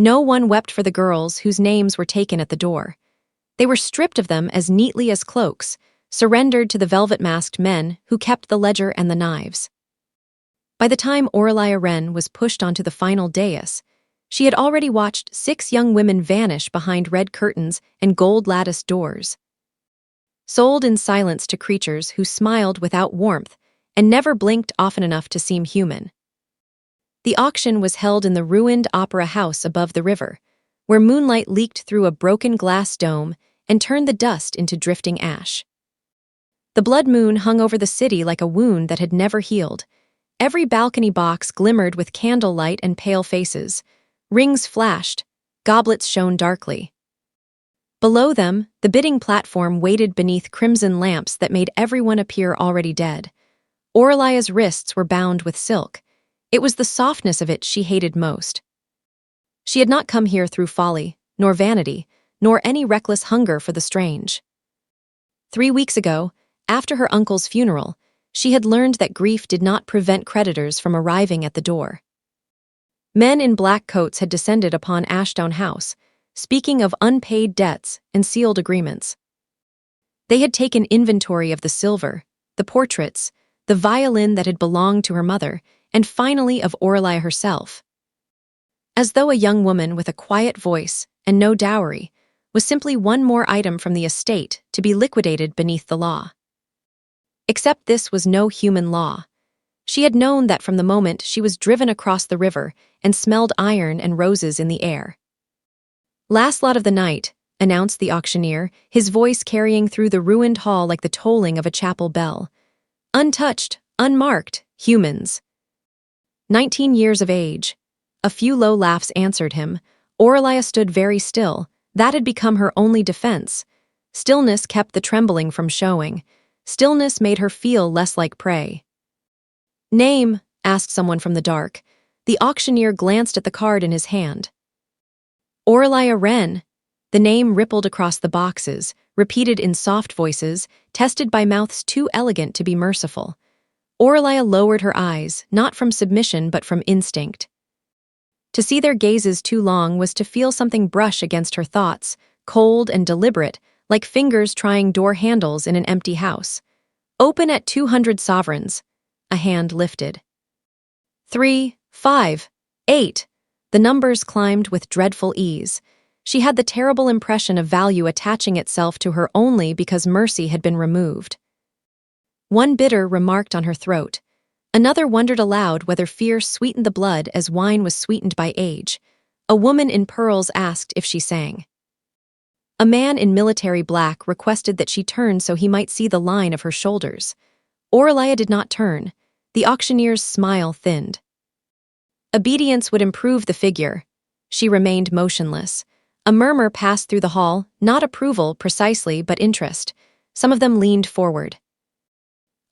No one wept for the girls whose names were taken at the door. They were stripped of them as neatly as cloaks, surrendered to the velvet-masked men who kept the ledger and the knives. By the time Aurelia Wren was pushed onto the final dais, she had already watched 6 young women vanish behind red curtains and gold-latticed doors. Sold in silence to creatures who smiled without warmth and never blinked often enough to seem human. The auction was held in the ruined opera house above the river, where moonlight leaked through a broken glass dome and turned the dust into drifting ash. The blood moon hung over the city like a wound that had never healed. Every balcony box glimmered with candlelight and pale faces. Rings flashed, goblets shone darkly. Below them, the bidding platform waited beneath crimson lamps that made everyone appear already dead. Aurelia's wrists were bound with silk. It was the softness of it she hated most. She had not come here through folly, nor vanity, nor any reckless hunger for the strange. 3 weeks ago, after her uncle's funeral, she had learned that grief did not prevent creditors from arriving at the door. Men in black coats had descended upon Ashdown House, speaking of unpaid debts and sealed agreements. They had taken inventory of the silver, the portraits, the violin that had belonged to her mother, and finally of Aurelia herself. As though a young woman with a quiet voice and no dowry was simply one more item from the estate to be liquidated beneath the law. Except this was no human law. She had known that from the moment she was driven across the river and smelled iron and roses in the air. "Last lot of the night," announced the auctioneer, his voice carrying through the ruined hall like the tolling of a chapel bell. "Untouched, unmarked, humans." 19 years of age. A few low laughs answered him. Aurelia stood very still. That had become her only defense. Stillness kept the trembling from showing. Stillness made her feel less like prey. "Name?" asked someone from the dark. The auctioneer glanced at the card in his hand. "Aurelia Wren." The name rippled across the boxes, repeated in soft voices, tested by mouths too elegant to be merciful. Aurelia lowered her eyes, not from submission but from instinct. To see their gazes too long was to feel something brush against her thoughts, cold and deliberate, like fingers trying door handles in an empty house. "Open at 200 sovereigns." A hand lifted. 3, 5, 8. The numbers climbed with dreadful ease. She had the terrible impression of value attaching itself to her only because mercy had been removed. One bidder remarked on her throat. Another wondered aloud whether fear sweetened the blood as wine was sweetened by age. A woman in pearls asked if she sang. A man in military black requested that she turn so he might see the line of her shoulders. Aurelia did not turn. The auctioneer's smile thinned. Obedience would improve the figure. She remained motionless. A murmur passed through the hall, not approval precisely, but interest. Some of them leaned forward.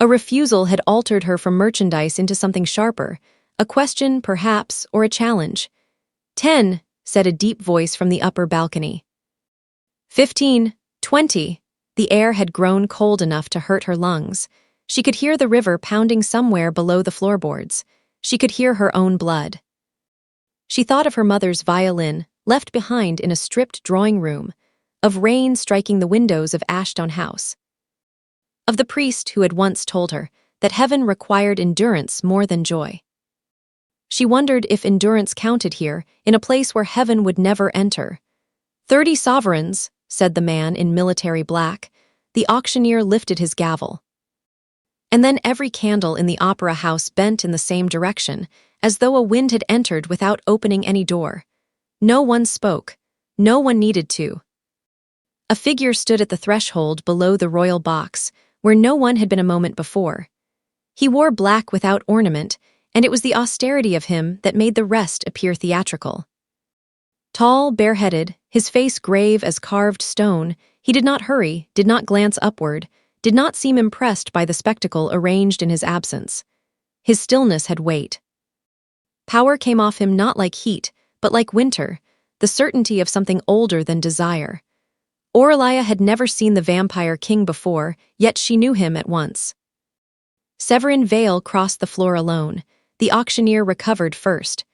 A refusal had altered her from merchandise into something sharper, a question, perhaps, or a challenge. 10, said a deep voice from the upper balcony. 15, 20. The air had grown cold enough to hurt her lungs. She could hear the river pounding somewhere below the floorboards. She could hear her own blood. She thought of her mother's violin, left behind in a stripped drawing room, of rain striking the windows of Ashdown House, of the priest who had once told her that heaven required endurance more than joy. She wondered if endurance counted here, in a place where heaven would never enter. 30 sovereigns, said the man in military black. The auctioneer lifted his gavel. And then every candle in the opera house bent in the same direction, as though a wind had entered without opening any door. No one spoke. No one needed to. A figure stood at the threshold below the royal box, where no one had been a moment before. He wore black without ornament, and it was the austerity of him that made the rest appear theatrical. Tall, bareheaded, his face grave as carved stone, he did not hurry, did not glance upward, did not seem impressed by the spectacle arranged in his absence. His stillness had weight. Power came off him not like heat, but like winter, the certainty of something older than desire. Aurelia had never seen the vampire king before, yet she knew him at once. Severin Vale crossed the floor alone. The auctioneer recovered first.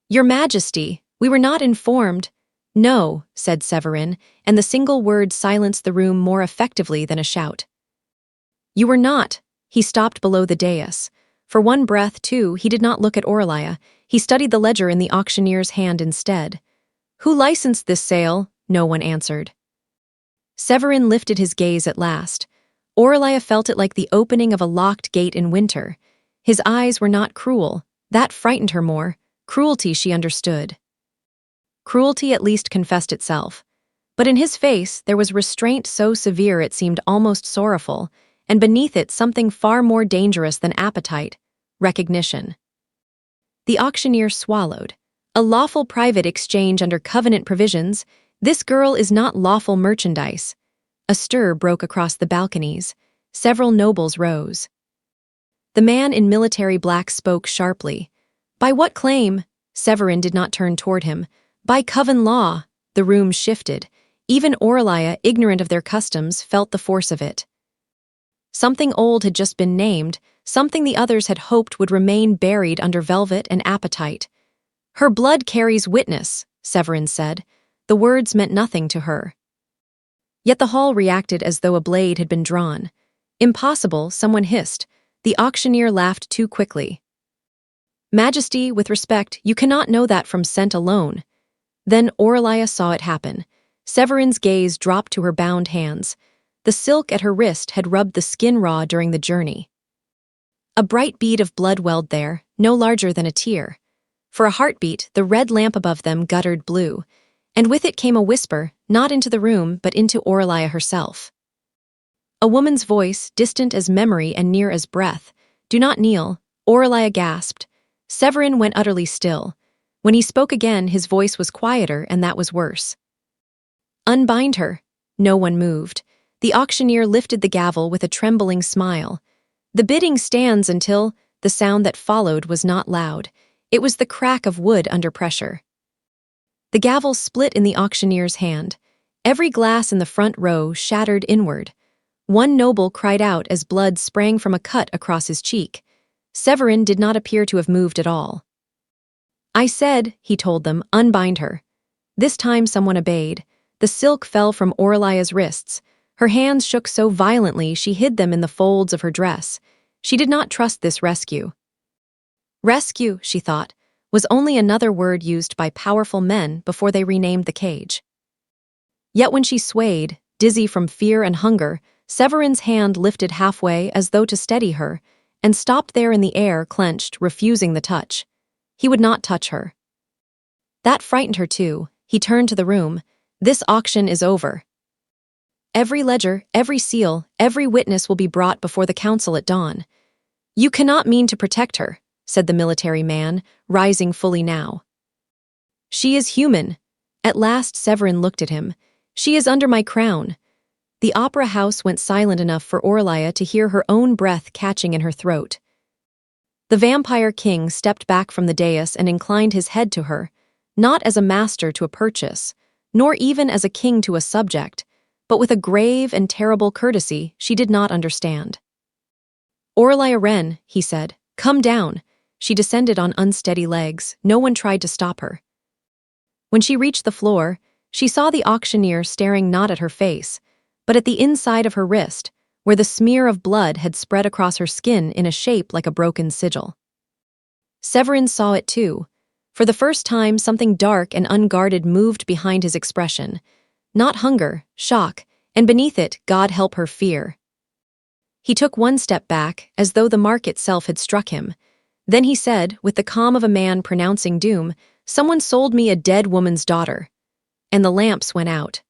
"Your Majesty," We were not informed. No, said Severin, and the single word silenced the room more effectively than a shout. You were not. He stopped below the dais. For one breath, too, he did not look at Aurelia. He studied the ledger in the auctioneer's hand instead. Who licensed this sale? No one answered. Severin lifted his gaze at last. Aurelia felt it like the opening of a locked gate in winter. His eyes were not cruel. That frightened her more. Cruelty she understood. Cruelty at least confessed itself. But in his face there was restraint so severe it seemed almost sorrowful, and beneath it something far more dangerous than appetite, recognition. The auctioneer swallowed. A lawful private exchange under covenant provisions. This girl is not lawful merchandise. A stir broke across the balconies. Several nobles rose. The man in military black spoke sharply. By what claim? Severin did not turn toward him. By coven law. The room shifted. Even Aurelia, ignorant of their customs, felt the force of it. Something old had just been named, something the others had hoped would remain buried under velvet and appetite. Her blood carries witness, Severin said. The words meant nothing to her. Yet the hall reacted as though a blade had been drawn. Impossible, someone hissed. The auctioneer laughed too quickly. Majesty, with respect, you cannot know that from scent alone. Then Aurelia saw it happen. Severin's gaze dropped to her bound hands. The silk at her wrist had rubbed the skin raw during the journey. A bright bead of blood welled there, no larger than a tear. For a heartbeat, the red lamp above them guttered blue, and with it came a whisper, not into the room, but into Aurelia herself. A woman's voice, distant as memory and near as breath. Do not kneel. Aurelia gasped. Severin went utterly still. When he spoke again, his voice was quieter, and that was worse. Unbind her. No one moved. The auctioneer lifted the gavel with a trembling smile. The bidding stands until. The sound that followed was not loud. It was the crack of wood under pressure. The gavel split in the auctioneer's hand. Every glass in the front row shattered inward. One noble cried out as blood sprang from a cut across his cheek. Severin did not appear to have moved at all. I said, he told them, unbind her. This time someone obeyed. The silk fell from Aurelia's wrists. Her hands shook so violently she hid them in the folds of her dress. She did not trust this rescue. Rescue, she thought, was only another word used by powerful men before they renamed the cage. Yet when she swayed, dizzy from fear and hunger, Severin's hand lifted halfway as though to steady her, and stopped there in the air, clenched, refusing the touch. He would not touch her. That frightened her too. He turned to the room. This auction is over. Every ledger, every seal, every witness will be brought before the council at dawn. You cannot mean to protect her, said the military man, rising fully now. She is human. At last Severin looked at him. She is under my crown. The opera house went silent enough for Aurelia to hear her own breath catching in her throat. The vampire king stepped back from the dais and inclined his head to her, not as a master to a purchase, nor even as a king to a subject, but with a grave and terrible courtesy she did not understand. Aurelia Wren, he said, come down. She descended on unsteady legs. No one tried to stop her. When she reached the floor, she saw the auctioneer staring not at her face, but at the inside of her wrist, where the smear of blood had spread across her skin in a shape like a broken sigil. Severin saw it too. For the first time, something dark and unguarded moved behind his expression. Not hunger, shock, and beneath it, God help her, fear. He took one step back, as though the mark itself had struck him. Then he said, with the calm of a man pronouncing doom, someone sold me a dead woman's daughter. And the lamps went out.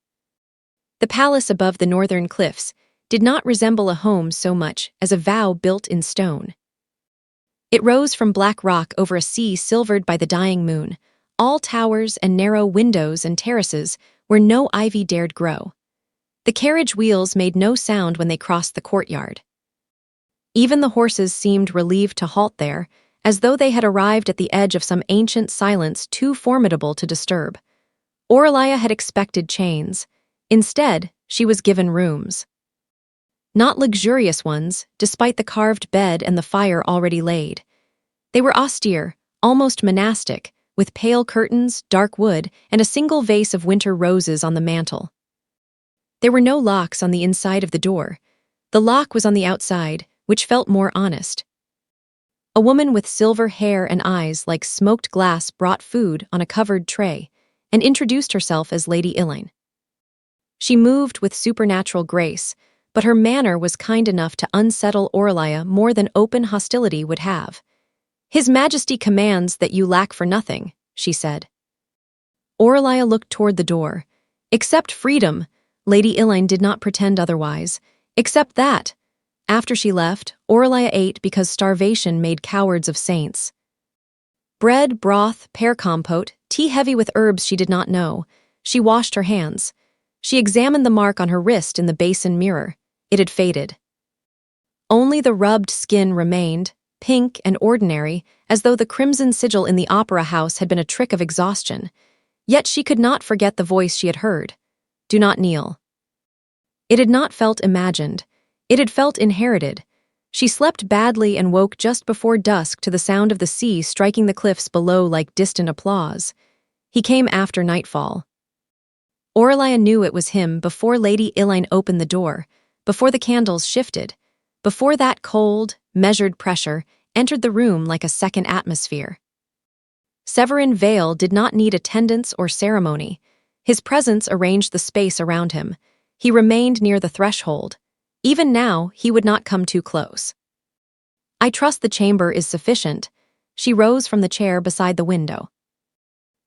The palace above the northern cliffs did not resemble a home so much as a vow built in stone. It rose from black rock over a sea silvered by the dying moon, all towers and narrow windows and terraces where no ivy dared grow. The carriage wheels made no sound when they crossed the courtyard. Even the horses seemed relieved to halt there, as though they had arrived at the edge of some ancient silence too formidable to disturb. Aurelia had expected chains. Instead, she was given rooms. Not luxurious ones, despite the carved bed and the fire already laid. They were austere, almost monastic, with pale curtains, dark wood, and a single vase of winter roses on the mantel. There were no locks on the inside of the door. The lock was on the outside, which felt more honest. A woman with silver hair and eyes like smoked glass brought food on a covered tray and introduced herself as Lady Elaine. She moved with supernatural grace, but her manner was kind enough to unsettle Aurelia more than open hostility would have. "His Majesty commands that you lack for nothing," she said. Aurelia looked toward the door. "Except freedom," Lady Elaine did not pretend otherwise. "Except that." After she left, Aurelia ate because starvation made cowards of saints. Bread, broth, pear compote, tea heavy with herbs she did not know. She washed her hands. She examined the mark on her wrist in the basin mirror. It had faded. Only the rubbed skin remained, pink and ordinary, as though the crimson sigil in the opera house had been a trick of exhaustion. Yet she could not forget the voice she had heard. "Do not kneel." It had not felt imagined. It had felt inherited. She slept badly and woke just before dusk to the sound of the sea striking the cliffs below like distant applause. He came after nightfall. Aurelia knew it was him before Lady Elaine opened the door, before the candles shifted, before that cold, measured pressure entered the room like a second atmosphere. Severin Vale did not need attendance or ceremony. His presence arranged the space around him. He remained near the threshold. Even now, he would not come too close. "I trust the chamber is sufficient." She rose from the chair beside the window.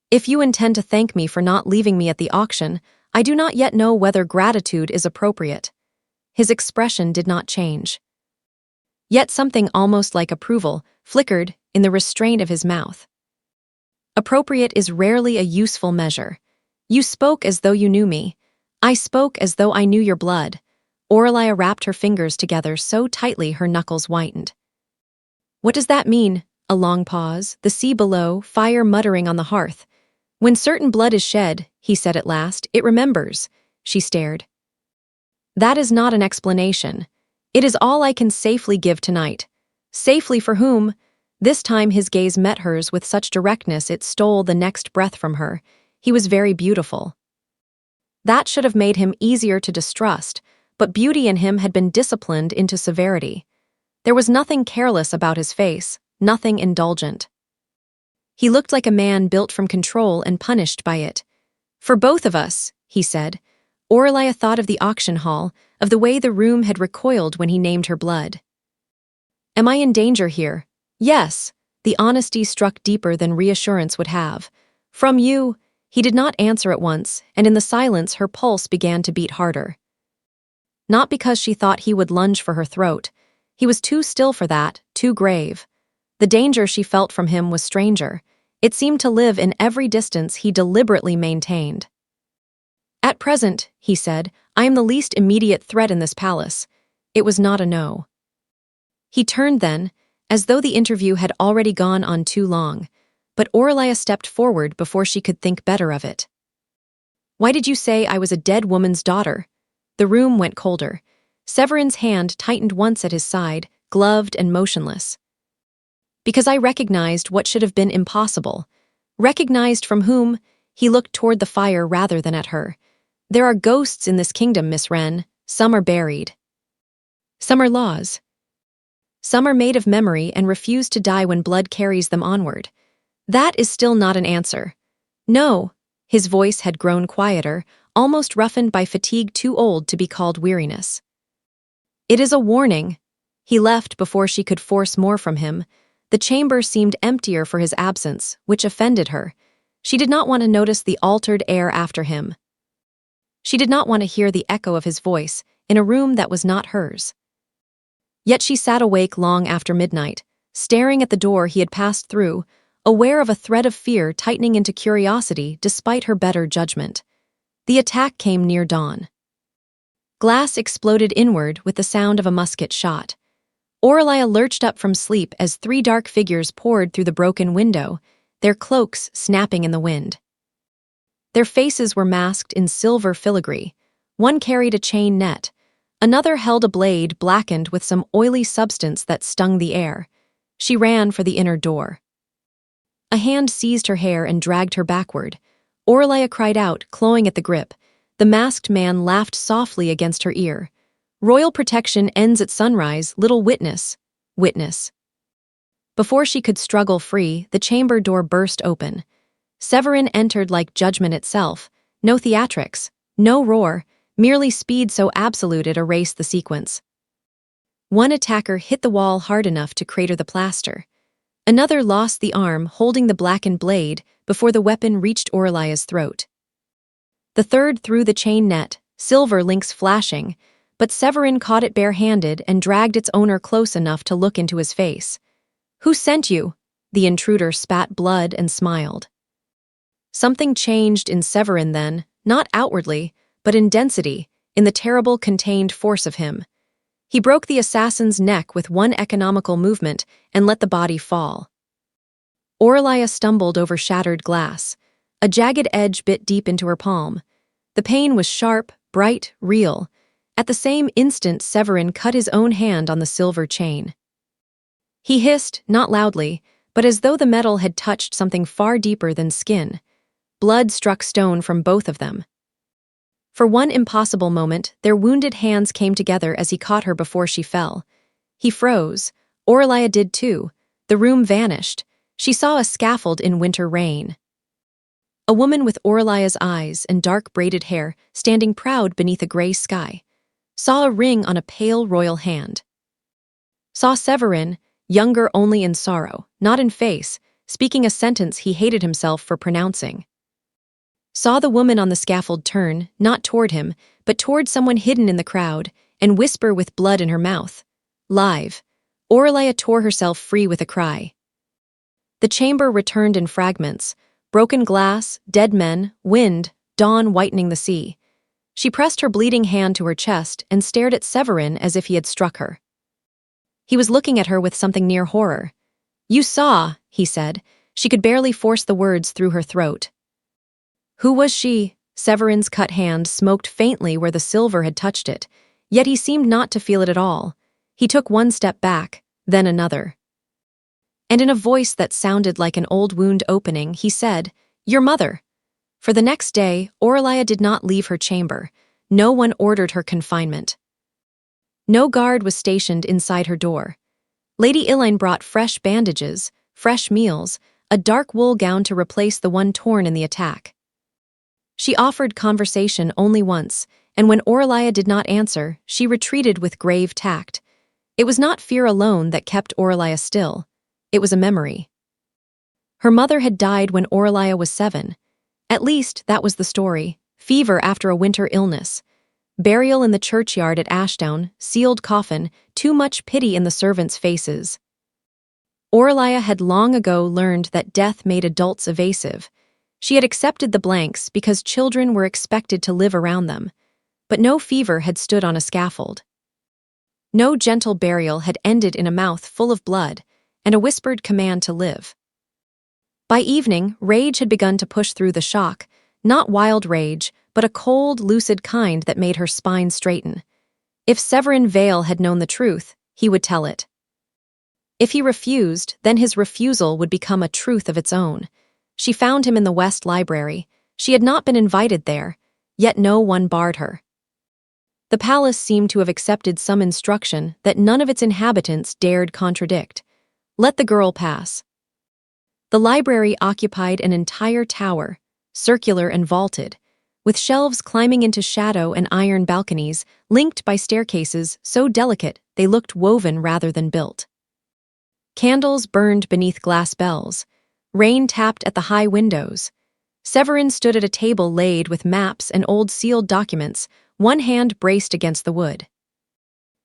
"If you intend to thank me for not leaving me at the auction, I do not yet know whether gratitude is appropriate." His expression did not change. Yet something almost like approval flickered in the restraint of his mouth. "Appropriate is rarely a useful measure. You spoke as though you knew me. I spoke as though I knew your blood." Aurelia wrapped her fingers together so tightly her knuckles whitened. "What does that mean?" A long pause, the sea below, fire muttering on the hearth. "When certain blood is shed," he said at last, "it remembers." She stared. "That is not an explanation. It is all I can safely give tonight." "Safely for whom?" This time his gaze met hers with such directness it stole the next breath from her. He was very beautiful. That should have made him easier to distrust, but beauty in him had been disciplined into severity. There was nothing careless about his face, nothing indulgent. He looked like a man built from control and punished by it. "For both of us," he said. Aurelia thought of the auction hall, of the way the room had recoiled when he named her blood. "Am I in danger here?" "Yes." The honesty struck deeper than reassurance would have. "From you." He did not answer at once, and in the silence her pulse began to beat harder. Not because she thought he would lunge for her throat. He was too still for that, too grave. The danger she felt from him was stranger. It seemed to live in every distance he deliberately maintained. "At present," he said, "I am the least immediate threat in this palace." It was not a no. He turned then, as though the interview had already gone on too long, but Aurelia stepped forward before she could think better of it. "Why did you say I was a dead woman's daughter?" The room went colder. Severin's hand tightened once at his side, gloved and motionless. "Because I recognized what should have been impossible." "Recognized from whom?" He looked toward the fire rather than at her. "There are ghosts in this kingdom, Miss Wren. Some are buried. Some are laws. Some are made of memory and refuse to die when blood carries them onward." "That is still not an answer." "No." His voice had grown quieter, almost roughened by fatigue too old to be called weariness. "It is a warning." He left before she could force more from him. The chamber seemed emptier for his absence, which offended her. She did not want to notice the altered air after him. She did not want to hear the echo of his voice in a room that was not hers. Yet she sat awake long after midnight, staring at the door he had passed through, aware of a thread of fear tightening into curiosity despite her better judgment. The attack came near dawn. Glass exploded inward with the sound of a musket shot. Aurelia lurched up from sleep as 3 dark figures poured through the broken window, their cloaks snapping in the wind. Their faces were masked in silver filigree. One carried a chain net. Another held a blade blackened with some oily substance that stung the air. She ran for the inner door. A hand seized her hair and dragged her backward. Orlia cried out, clawing at the grip. The masked man laughed softly against her ear. Royal protection ends at sunrise, little witness. Witness. Before she could struggle free, the chamber door burst open. Severin entered like judgment itself. No theatrics, no roar, merely speed so absolute it erased the sequence. One attacker hit the wall hard enough to crater the plaster. Another lost the arm holding the blackened blade before the weapon reached Orlia's throat. The third threw the chain net, silver links flashing, but Severin caught it bare-handed and dragged its owner close enough to look into his face. "Who sent you?" The intruder spat blood and smiled. Something changed in Severin then, not outwardly, but in density, in the terrible contained force of him. He broke the assassin's neck with one economical movement and let the body fall. Orlia stumbled over shattered glass. A jagged edge bit deep into her palm. The pain was sharp, bright, real. At the same instant, Severin cut his own hand on the silver chain. He hissed, not loudly, but as though the metal had touched something far deeper than skin. Blood struck stone from both of them. For one impossible moment, their wounded hands came together as he caught her before she fell. He froze. Orlia did too. The room vanished. She saw a scaffold in winter rain. A woman with Orlia's eyes and dark braided hair, standing proud beneath a gray sky. Saw a ring on a pale royal hand. Saw Severin, younger only in sorrow, not in face, speaking a sentence he hated himself for pronouncing. Saw the woman on the scaffold turn, not toward him, but toward someone hidden in the crowd, and whisper with blood in her mouth. Live. Orlia tore herself free with a cry. The chamber returned in fragments. Broken glass, dead men, wind, dawn whitening the sea. She pressed her bleeding hand to her chest and stared at Severin as if he had struck her. He was looking at her with something near horror. "You saw," he said. She could barely force the words through her throat. Who was she? Severin's cut hand smoked faintly where the silver had touched it, yet he seemed not to feel it at all. He took one step back, then another. And in a voice that sounded like an old wound opening, he said, "Your mother." For the next day, Orlia did not leave her chamber. No one ordered her confinement. No guard was stationed inside her door. Lady Elaine brought fresh bandages, fresh meals, a dark wool gown to replace the one torn in the attack. She offered conversation only once, and when Orlia did not answer, she retreated with grave tact. It was not fear alone that kept Orlia still. It was a memory. Her mother had died when Orlia was 7. At least, that was the story. Fever after a winter illness. Burial in the churchyard at Ashdown, sealed coffin, too much pity in the servants' faces. Orlia had long ago learned that death made adults evasive. She had accepted the blanks because children were expected to live around them. But no fever had stood on a scaffold. No gentle burial had ended in a mouth full of blood and a whispered command to live. By evening, rage had begun to push through the shock, not wild rage, but a cold, lucid kind that made her spine straighten. If Severin Vale had known the truth, he would tell it. If he refused, then his refusal would become a truth of its own. She found him in the West Library. She had not been invited there, yet no one barred her. The palace seemed to have accepted some instruction that none of its inhabitants dared contradict. Let the girl pass. The library occupied an entire tower, circular and vaulted, with shelves climbing into shadow and iron balconies linked by staircases so delicate they looked woven rather than built. Candles burned beneath glass bells. Rain tapped at the high windows. Severin stood at a table laid with maps and old sealed documents, one hand braced against the wood.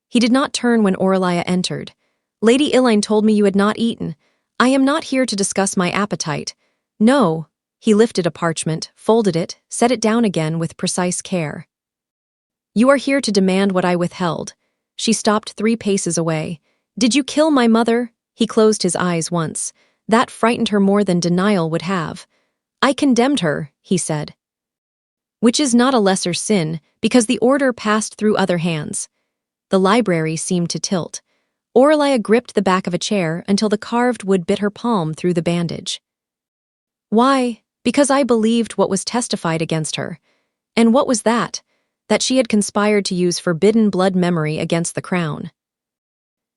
He did not turn when Orlia entered. "Lady Elaine told me you had not eaten. I am not here to discuss my appetite." "No." He lifted a parchment, folded it, set it down again with precise care. "You are here to demand what I withheld." She stopped 3 paces away. "Did you kill my mother?" He closed his eyes once. That frightened her more than denial would have. "I condemned her," he said. "Which is not a lesser sin, because the order passed through other hands." The library seemed to tilt. Orlia gripped the back of a chair until the carved wood bit her palm through the bandage. Why? Because I believed what was testified against her. And what was that? That she had conspired to use forbidden blood memory against the crown.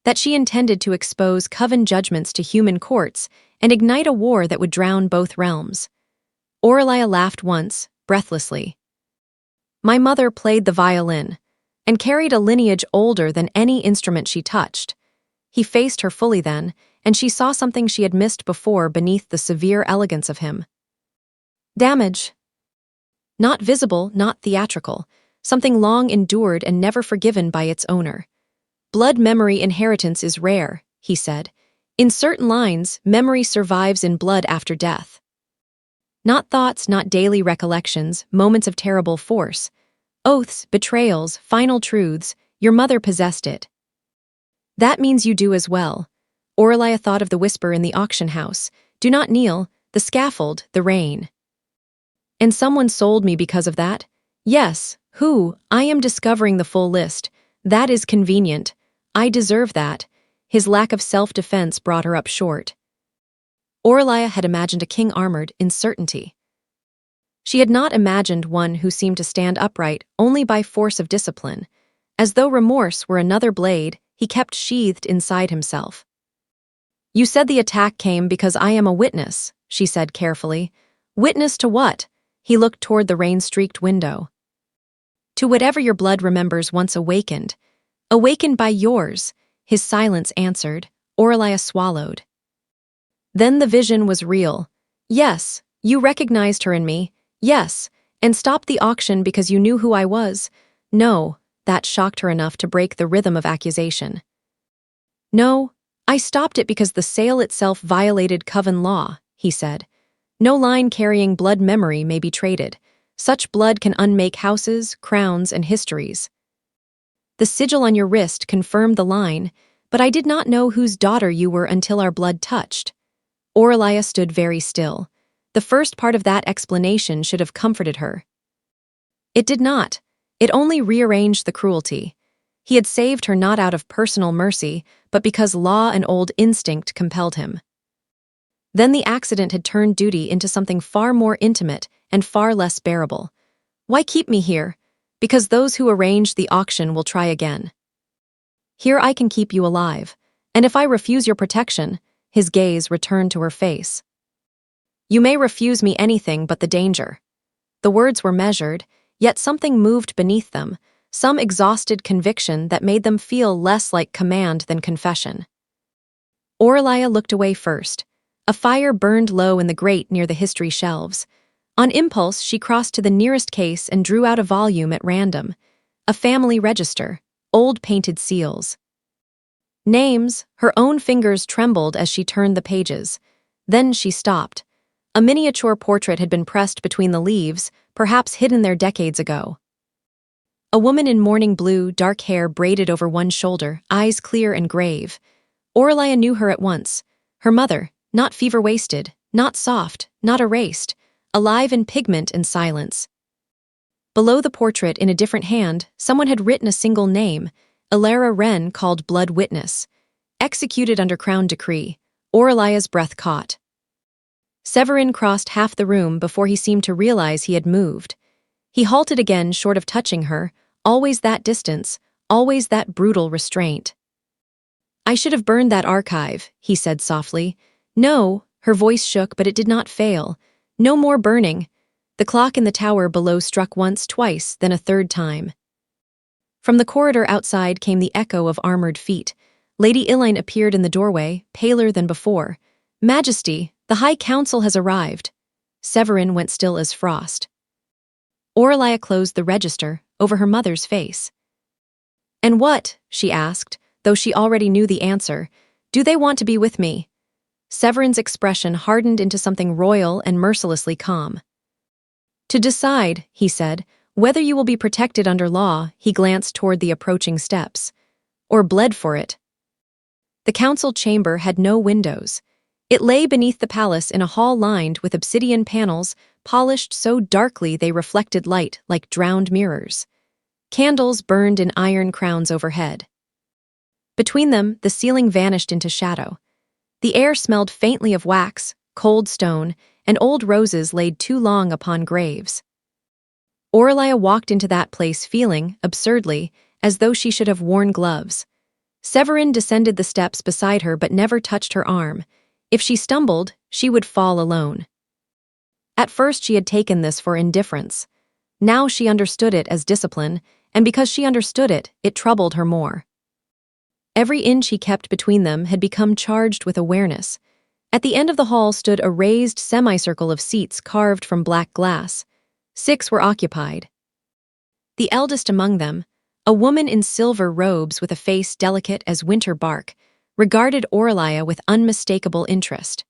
That she intended to expose coven judgments to human courts and ignite a war that would drown both realms. Aurelia laughed once, breathlessly. My mother played the violin, and carried a lineage older than any instrument she touched. He faced her fully then, and she saw something she had missed before beneath the severe elegance of him. Damage. Not visible, not theatrical, something long endured and never forgiven by its owner. Blood memory inheritance is rare, he said. In certain lines, memory survives in blood after death. Not thoughts, not daily recollections, moments of terrible force. Oaths, betrayals, final truths, your mother possessed it. That means you do as well. Aurelia thought of the whisper in the auction house. Do not kneel, the scaffold, the rain. And someone sold me because of that? Yes, who? I am discovering the full list. That is convenient. I deserve that. His lack of self-defense brought her up short. Aurelia had imagined a king armored in certainty. She had not imagined one who seemed to stand upright only by force of discipline. As though remorse were another blade, he kept sheathed inside himself. You said the attack came because I am a witness, she said carefully. Witness to what? He looked toward the rain-streaked window. To whatever your blood remembers once awakened. Awakened by yours, his silence answered. Aurelia swallowed. Then the vision was real. Yes, you recognized her in me. Yes, and stopped the auction because you knew who I was. No, that shocked her enough to break the rhythm of accusation. No, I stopped it because the sale itself violated coven law, he said. No line carrying blood memory may be traded. Such blood can unmake houses, crowns, and histories. The sigil on your wrist confirmed the line, but I did not know whose daughter you were until our blood touched. Aurelia stood very still. The first part of that explanation should have comforted her. It did not. It only rearranged the cruelty. He had saved her not out of personal mercy, but because law and old instinct compelled him. Then the accident had turned duty into something far more intimate and far less bearable. Why keep me here? Because those who arranged the auction will try again. Here I can keep you alive, and if I refuse your protection, his gaze returned to her face. You may refuse me anything but the danger. The words were measured, yet something moved beneath them, some exhausted conviction that made them feel less like command than confession. Aurelia looked away first. A fire burned low in the grate near the history shelves. On impulse, she crossed to the nearest case and drew out a volume at random. A family register, old painted seals. Names, her own fingers trembled as she turned the pages. Then she stopped. A miniature portrait had been pressed between the leaves, perhaps hidden there decades ago. A woman in morning blue, dark hair braided over one shoulder, eyes clear and grave. Aurelia knew her at once. Her mother, not fever-wasted, not soft, not erased, alive in pigment and silence. Below the portrait, in a different hand, someone had written a single name, Ilara Wren, called Blood Witness. Executed under Crown decree. Aurelia's breath caught. Severin crossed half the room before he seemed to realize he had moved. He halted again short of touching her, always that distance, always that brutal restraint. I should have burned that archive, he said softly. No, her voice shook, but it did not fail. No more burning. The clock in the tower below struck once, twice, then a third time. From the corridor outside came the echo of armored feet. Lady Elaine appeared in the doorway, paler than before. Majesty, the High Council has arrived. Severin went still as frost. Aurelia closed the register over her mother's face. And what, she asked, though she already knew the answer, do they want to be with me? Severin's expression hardened into something royal and mercilessly calm. To decide, he said, whether you will be protected under law, he glanced toward the approaching steps, or bled for it. The council chamber had no windows. It lay beneath the palace in a hall lined with obsidian panels, polished so darkly they reflected light like drowned mirrors. Candles burned in iron crowns overhead. Between them, the ceiling vanished into shadow. The air smelled faintly of wax, cold stone, and old roses laid too long upon graves. Aurelia walked into that place feeling, absurdly, as though she should have worn gloves. Severin descended the steps beside her but never touched her arm. If she stumbled, she would fall alone. At first she had taken this for indifference. Now she understood it as discipline, and because she understood it, it troubled her more. Every inch he kept between them had become charged with awareness. At the end of the hall stood a raised semicircle of seats carved from black glass. 6 were occupied. The eldest among them, a woman in silver robes with a face delicate as winter bark, regarded Aurelia with unmistakable interest.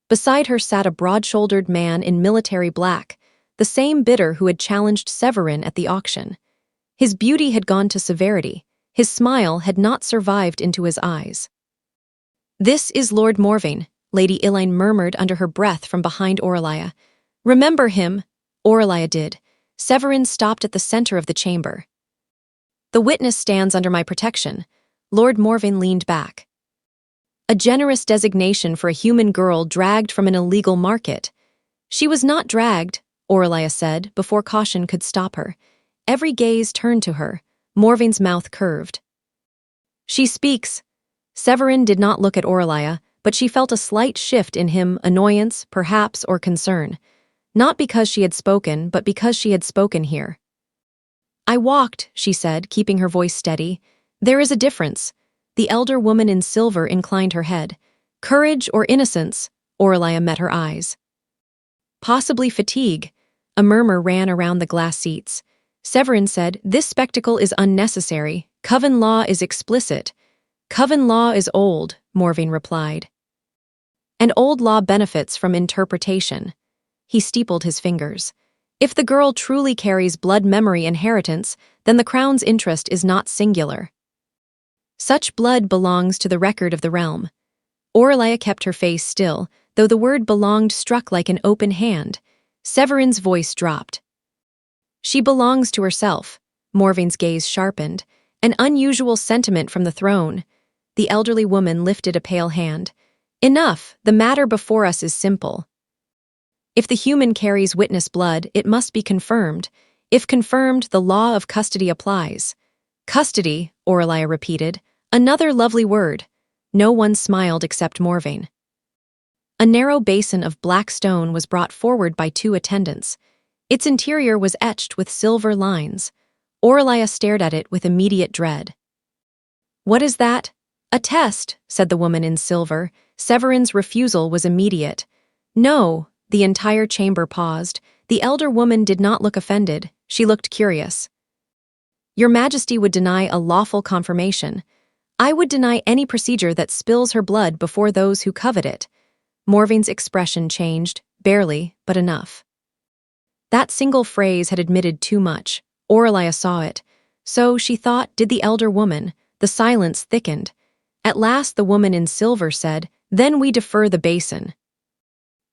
Beside her sat a broad-shouldered man in military black, the same bidder who had challenged Severin at the auction. His beauty had gone to severity. His smile had not survived into his eyes. "This is Lord Morvain," Lady Elaine murmured under her breath from behind Aurelia. "Remember him?" Aurelia did. Severin stopped at the center of the chamber. "The witness stands under my protection." Lord Morvain leaned back. A generous designation for a human girl dragged from an illegal market. "She was not dragged," Aurelia said, before caution could stop her. Every gaze turned to her. Morvain's mouth curved. "She speaks." Severin did not look at Aurelia, but she felt a slight shift in him, annoyance, perhaps, or concern. Not because she had spoken, but because she had spoken here. "I walked," she said, keeping her voice steady. "There is a difference." The elder woman in silver inclined her head. "Courage or innocence?" Aurelia met her eyes. "Possibly fatigue." A murmur ran around the glass seats. Severin said, "This spectacle is unnecessary. Coven law is explicit." "Coven law is old," Morvain replied. "And old law benefits from interpretation." He steepled his fingers. "If the girl truly carries blood memory inheritance, then the crown's interest is not singular. Such blood belongs to the record of the realm." Aurelia kept her face still, though the word belonged struck like an open hand. Severin's voice dropped. "She belongs to herself." Morvain's gaze sharpened. "An unusual sentiment from the throne." The elderly woman lifted a pale hand. "Enough, the matter before us is simple. If the human carries witness blood, it must be confirmed. If confirmed, the law of custody applies." "Custody," Aurelia repeated. "Another lovely word." No one smiled except Morvain. A narrow basin of black stone was brought forward by 2 attendants. Its interior was etched with silver lines. Aurelia stared at it with immediate dread. "What is that?" "A test," said the woman in silver. Severin's refusal was immediate. "No." The entire chamber paused. The elder woman did not look offended. She looked curious. "Your Majesty would deny a lawful confirmation." "I would deny any procedure that spills her blood before those who covet it." Morvain's expression changed, barely, but enough. That single phrase had admitted too much. Aurelia saw it. So, she thought, did the elder woman. The silence thickened. At last the woman in silver said, "Then we defer the basin."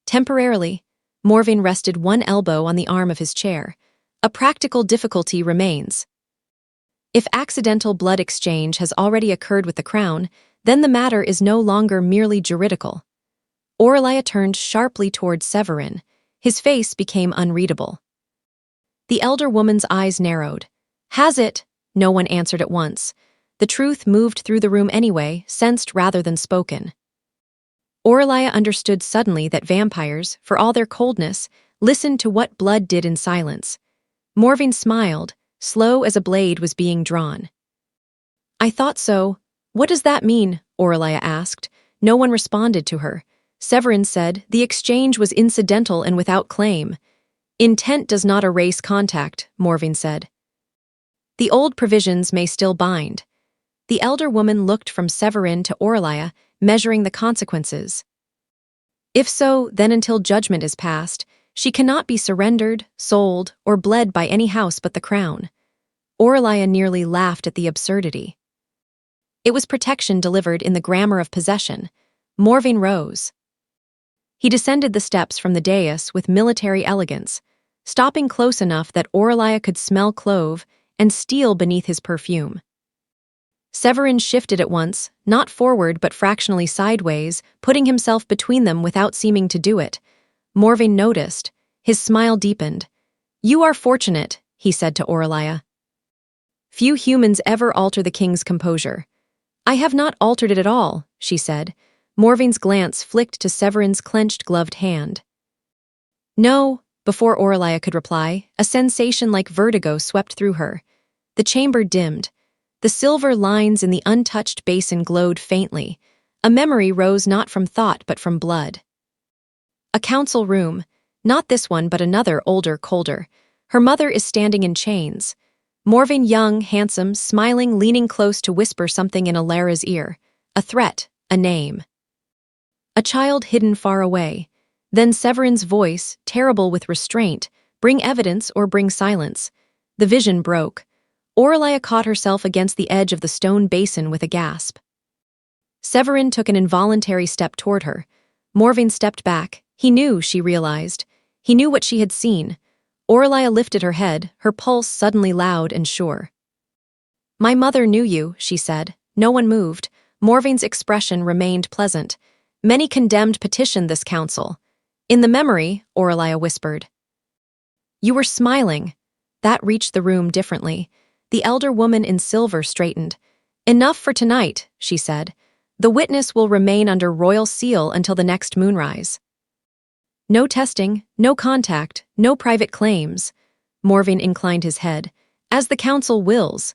Temporarily, Morvain rested one elbow on the arm of his chair. A practical difficulty remains. If accidental blood exchange has already occurred with the crown, then the matter is no longer merely juridical. Aurelia turned sharply toward Severin. His face became unreadable. The elder woman's eyes narrowed. "Has it?" No one answered at once. The truth moved through the room anyway, sensed rather than spoken. Aurelia understood suddenly that vampires, for all their coldness, listened to what blood did in silence. Morvain smiled, slow as a blade was being drawn. "I thought so." "What does that mean?" Aurelia asked. No one responded to her. Severin said, "The exchange was incidental and without claim." "Intent does not erase contact," Morvain said. "The old provisions may still bind." The elder woman looked from Severin to Aurelia, measuring the consequences. "If so, then until judgment is passed, she cannot be surrendered, sold, or bled by any house but the crown." Aurelia nearly laughed at the absurdity. It was protection delivered in the grammar of possession. Morvain rose. He descended the steps from the dais with military elegance, stopping close enough that Aurelia could smell clove and steel beneath his perfume. Severin shifted at once, not forward but fractionally sideways, putting himself between them without seeming to do it. Morvain noticed. His smile deepened. "You are fortunate," he said to Aurelia. "Few humans ever alter the king's composure." "I have not altered it at all," she said. Morvain's glance flicked to Severin's clenched gloved hand. "No," before Aurelia could reply, a sensation like vertigo swept through her. The chamber dimmed. The silver lines in the untouched basin glowed faintly. A memory rose not from thought but from blood. A council room. Not this one, but another, older, colder. Her mother is standing in chains. Morvain, young, handsome, smiling, leaning close to whisper something in Alara's ear. A threat, a name. A child hidden far away. Then Severin's voice, terrible with restraint, "Bring evidence or bring silence." The vision broke. Aurelia caught herself against the edge of the stone basin with a gasp. Severin took an involuntary step toward her. Morvain stepped back. He knew, she realized. He knew what she had seen. Aurelia lifted her head, her pulse suddenly loud and sure. "My mother knew you," she said. No one moved. Morvain's expression remained pleasant. "Many condemned petitioned this council." "In the memory," Aurelia whispered. "You were smiling." That reached the room differently. The elder woman in silver straightened. "Enough for tonight," she said. "The witness will remain under royal seal until the next moonrise." "No testing, no contact, no private claims." Morvain inclined his head. "As the council wills."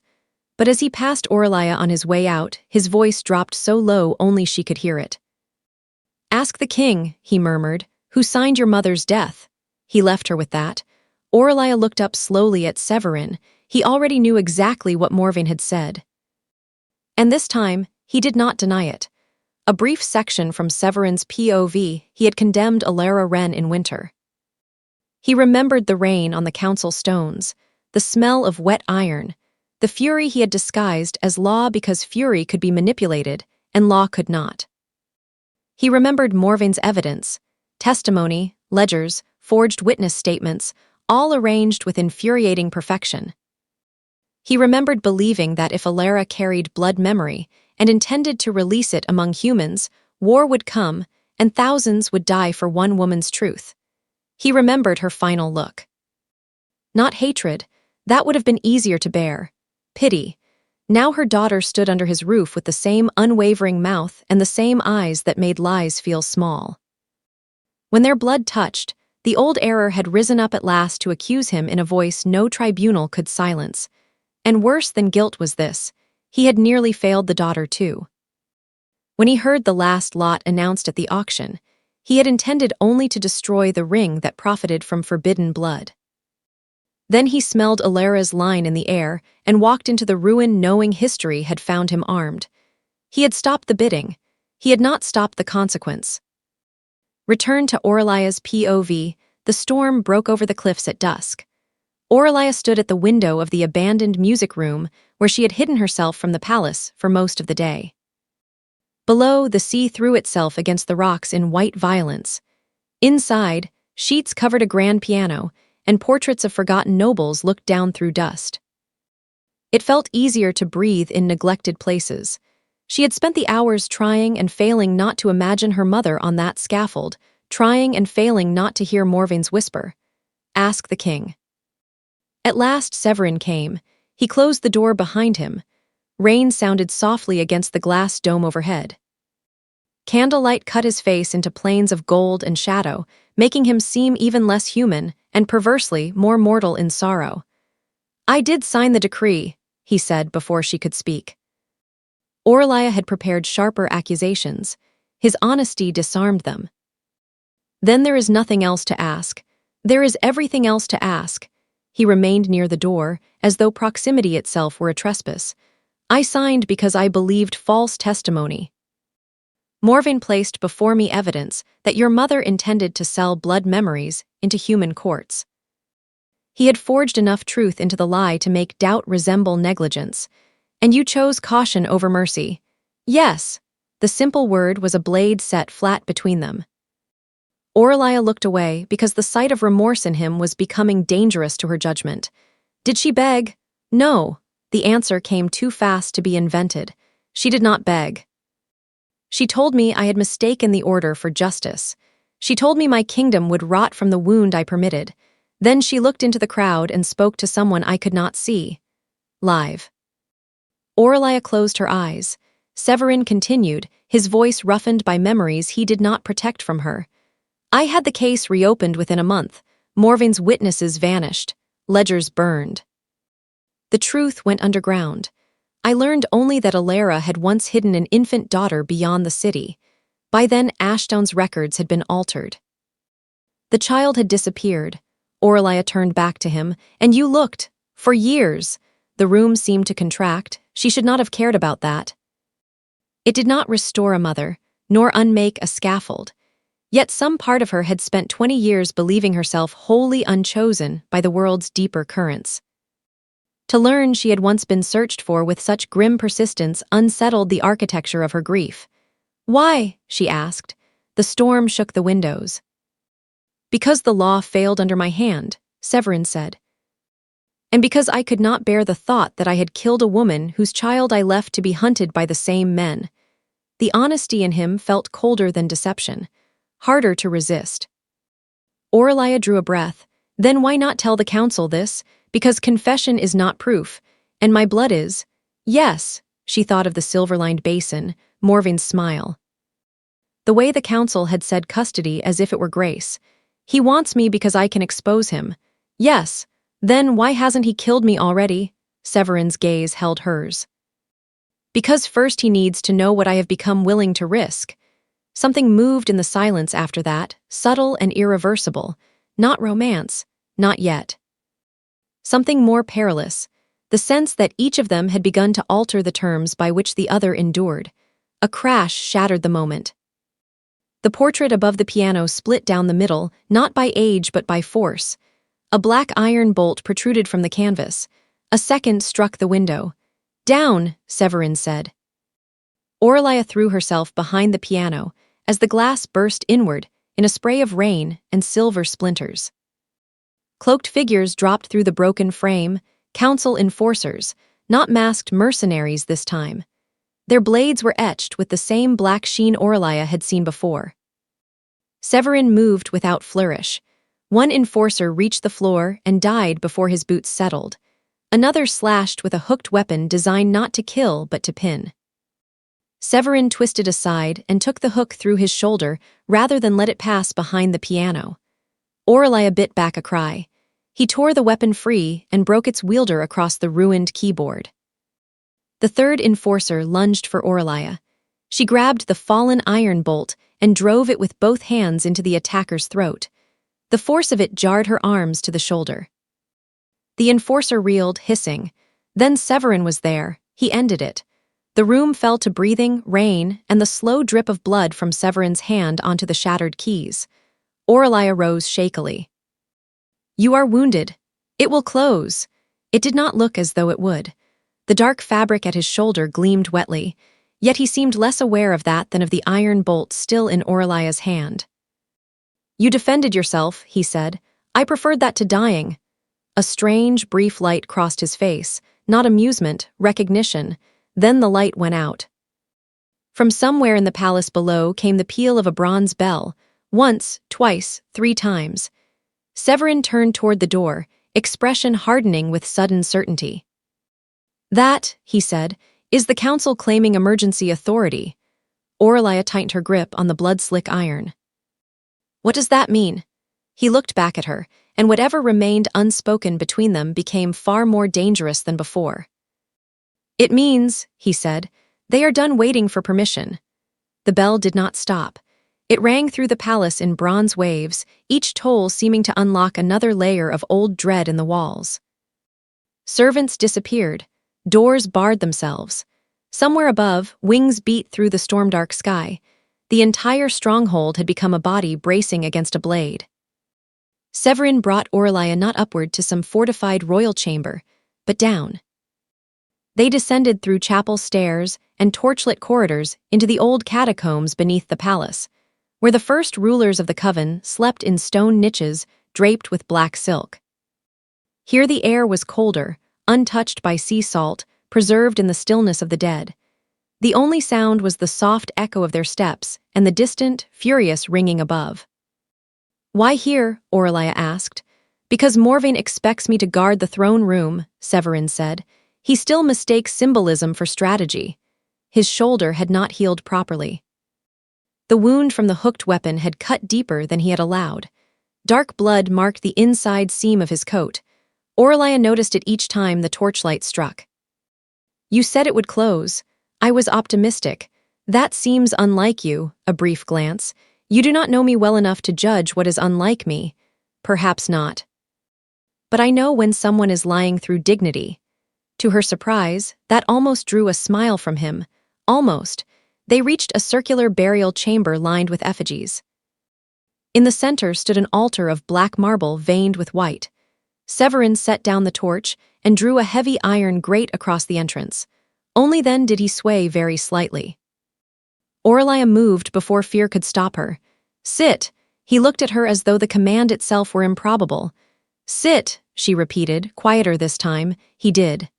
But as he passed Aurelia on his way out, his voice dropped so low only she could hear it. "Ask the king," he murmured, "who signed your mother's death." He left her with that. Aurelia looked up slowly at Severin. He already knew exactly what Morvain had said. And this time, he did not deny it. A brief section from Severin's POV, he had condemned Alara Wren in winter. He remembered the rain on the council stones, the smell of wet iron, the fury he had disguised as law because fury could be manipulated and law could not. He remembered Morvain's evidence, testimony, ledgers, forged witness statements, all arranged with infuriating perfection. He remembered believing that if Alara carried blood memory and intended to release it among humans, war would come and thousands would die for one woman's truth. He remembered her final look. Not hatred, that would have been easier to bear. Pity. Now her daughter stood under his roof with the same unwavering mouth and the same eyes that made lies feel small. When their blood touched, the old error had risen up at last to accuse him in a voice no tribunal could silence. And worse than guilt was this: he had nearly failed the daughter too. When he heard the last lot announced at the auction, he had intended only to destroy the ring that profited from forbidden blood. Then he smelled Alara's line in the air and walked into the ruin knowing history had found him armed. He had stopped the bidding. He had not stopped the consequence. Returned to Aurelia's POV, the storm broke over the cliffs at dusk. Aurelia stood at the window of the abandoned music room where she had hidden herself from the palace for most of the day. Below, the sea threw itself against the rocks in white violence. Inside, sheets covered a grand piano, and portraits of forgotten nobles looked down through dust. It felt easier to breathe in neglected places. She had spent the hours trying and failing not to imagine her mother on that scaffold, trying and failing not to hear Morvain's whisper. "Ask the king." At last Severin came. He closed the door behind him. Rain sounded softly against the glass dome overhead. Candlelight cut his face into planes of gold and shadow, making him seem even less human and perversely more mortal in sorrow. "I did sign the decree," he said before she could speak. Aurelia had prepared sharper accusations. His honesty disarmed them. "Then there is nothing else to ask. There is everything else to ask." He remained near the door, as though proximity itself were a trespass. "I signed because I believed false testimony. Morvain placed before me evidence that your mother intended to sell blood memories into human courts. He had forged enough truth into the lie to make doubt resemble negligence. And you chose caution over mercy." "Yes." The simple word was a blade set flat between them. Aurelia looked away because the sight of remorse in him was becoming dangerous to her judgment. Did she beg? No. The answer came too fast to be invented. She did not beg. "She told me I had mistaken the order for justice." She told me my kingdom would rot from the wound I permitted. Then she looked into the crowd and spoke to someone I could not see. Live. Aurelia closed her eyes. Severin continued, his voice roughened by memories he did not protect from her. I had the case reopened within a month. Morvain's witnesses vanished. Ledgers burned. The truth went underground. I learned only that Alara had once hidden an infant daughter beyond the city. By then, Ashdown's records had been altered. The child had disappeared. Aurelia turned back to him, and you looked. For years. The room seemed to contract. She should not have cared about that. It did not restore a mother, nor unmake a scaffold. Yet some part of her had spent 20 years believing herself wholly unchosen by the world's deeper currents. To learn she had once been searched for with such grim persistence unsettled the architecture of her grief. Why? She asked. The storm shook the windows. Because the law failed under my hand, Severin said. And because I could not bear the thought that I had killed a woman whose child I left to be hunted by the same men. The honesty in him felt colder than deception, harder to resist. Aurelia drew a breath. Then why not tell the council this? Because confession is not proof, and my blood is. Yes, she thought of the silver-lined basin, Morvain's smile. The way the council had said custody as if it were grace. He wants me because I can expose him. Yes, then why hasn't he killed me already? Severin's gaze held hers. Because first he needs to know what I have become willing to risk. Something moved in the silence after that, subtle and irreversible. Not romance, not yet. Something more perilous, the sense that each of them had begun to alter the terms by which the other endured. A crash shattered the moment. The portrait above the piano split down the middle, not by age but by force. A black iron bolt protruded from the canvas. A second struck the window. Down, Severin said. Aurelia threw herself behind the piano as the glass burst inward in a spray of rain and silver splinters. Cloaked figures dropped through the broken frame, council enforcers, not masked mercenaries this time. Their blades were etched with the same black sheen Aurelia had seen before. Severin moved without flourish. One enforcer reached the floor and died before his boots settled. Another slashed with a hooked weapon designed not to kill but to pin. Severin twisted aside and took the hook through his shoulder rather than let it pass behind the piano. Aurelia bit back a cry. He tore the weapon free and broke its wielder across the ruined keyboard. The third enforcer lunged for Aurelia. She grabbed the fallen iron bolt and drove it with both hands into the attacker's throat. The force of it jarred her arms to the shoulder. The enforcer reeled, hissing. Then Severin was there. He ended it. The room fell to breathing, rain, and the slow drip of blood from Severin's hand onto the shattered keys. Aurelia rose shakily. You are wounded. It will close. It did not look as though it would. The dark fabric at his shoulder gleamed wetly, yet he seemed less aware of that than of the iron bolt still in Aurelia's hand. You defended yourself, he said. I preferred that to dying. A strange, brief light crossed his face, not amusement, recognition. Then the light went out. From somewhere in the palace below came the peal of a bronze bell, once, twice, 3 times. Severin turned toward the door, expression hardening with sudden certainty. That, he said, is the council claiming emergency authority. Aurelia tightened her grip on the blood-slick iron. What does that mean? He looked back at her, and whatever remained unspoken between them became far more dangerous than before. It means, he said, they are done waiting for permission. The bell did not stop. It rang through the palace in bronze waves, each toll seeming to unlock another layer of old dread in the walls. Servants disappeared. Doors barred themselves. Somewhere above, wings beat through the storm-dark sky. The entire stronghold had become a body bracing against a blade. Severin brought Aurelia not upward to some fortified royal chamber, but down. They descended through chapel stairs and torchlit corridors into the old catacombs beneath the palace, where the first rulers of the coven slept in stone niches draped with black silk. Here the air was colder, untouched by sea salt, preserved in the stillness of the dead. The only sound was the soft echo of their steps and the distant, furious ringing above. Why here? Aurelia asked. Because Morvain expects me to guard the throne room, Severin said. He still mistakes symbolism for strategy. His shoulder had not healed properly. The wound from the hooked weapon had cut deeper than he had allowed. Dark blood marked the inside seam of his coat. Aurelia noticed it each time the torchlight struck. You said it would close. I was optimistic. That seems unlike you, a brief glance. You do not know me well enough to judge what is unlike me. Perhaps not. But I know when someone is lying through dignity. To her surprise, that almost drew a smile from him. Almost. They reached a circular burial chamber lined with effigies. In the center stood an altar of black marble veined with white. Severin set down the torch and drew a heavy iron grate across the entrance. Only then did he sway very slightly. Aurelia moved before fear could stop her. Sit! He looked at her as though the command itself were improbable. Sit, she repeated, quieter this time. He did.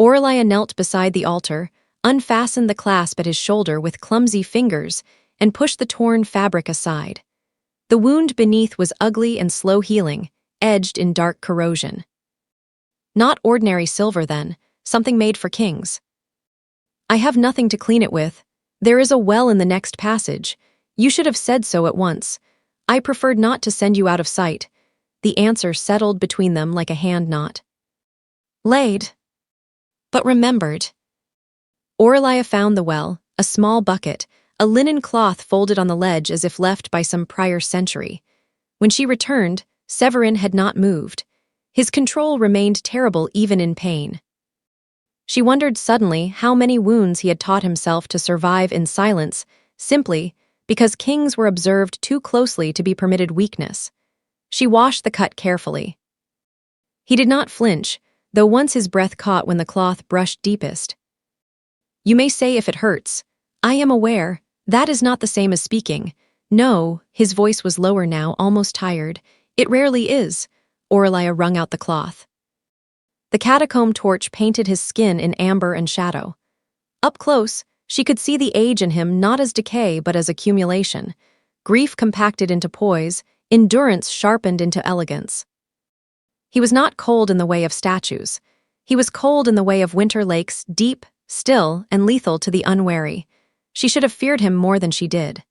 Aurelia knelt beside the altar, unfastened the clasp at his shoulder with clumsy fingers, and pushed the torn fabric aside. The wound beneath was ugly and slow healing, edged in dark corrosion. Not ordinary silver, then, something made for kings. I have nothing to clean it with. There is a well in the next passage. You should have said so at once. I preferred not to send you out of sight. The answer settled between them like a hand knot. Laid. But remembered. Aurelia found the well, a small bucket, a linen cloth folded on the ledge as if left by some prior century. When she returned, Severin had not moved. His control remained terrible even in pain. She wondered suddenly how many wounds he had taught himself to survive in silence, simply because kings were observed too closely to be permitted weakness. She washed the cut carefully. He did not flinch, though once his breath caught when the cloth brushed deepest. You may say if it hurts. I am aware. That is not the same as speaking. No, his voice was lower now, almost tired. It rarely is. Aurelia wrung out the cloth. The catacomb torch painted his skin in amber and shadow. Up close, she could see the age in him not as decay but as accumulation. Grief compacted into poise, endurance sharpened into elegance. He was not cold in the way of statues. He was cold in the way of winter lakes, deep, still, and lethal to the unwary. She should have feared him more than she did.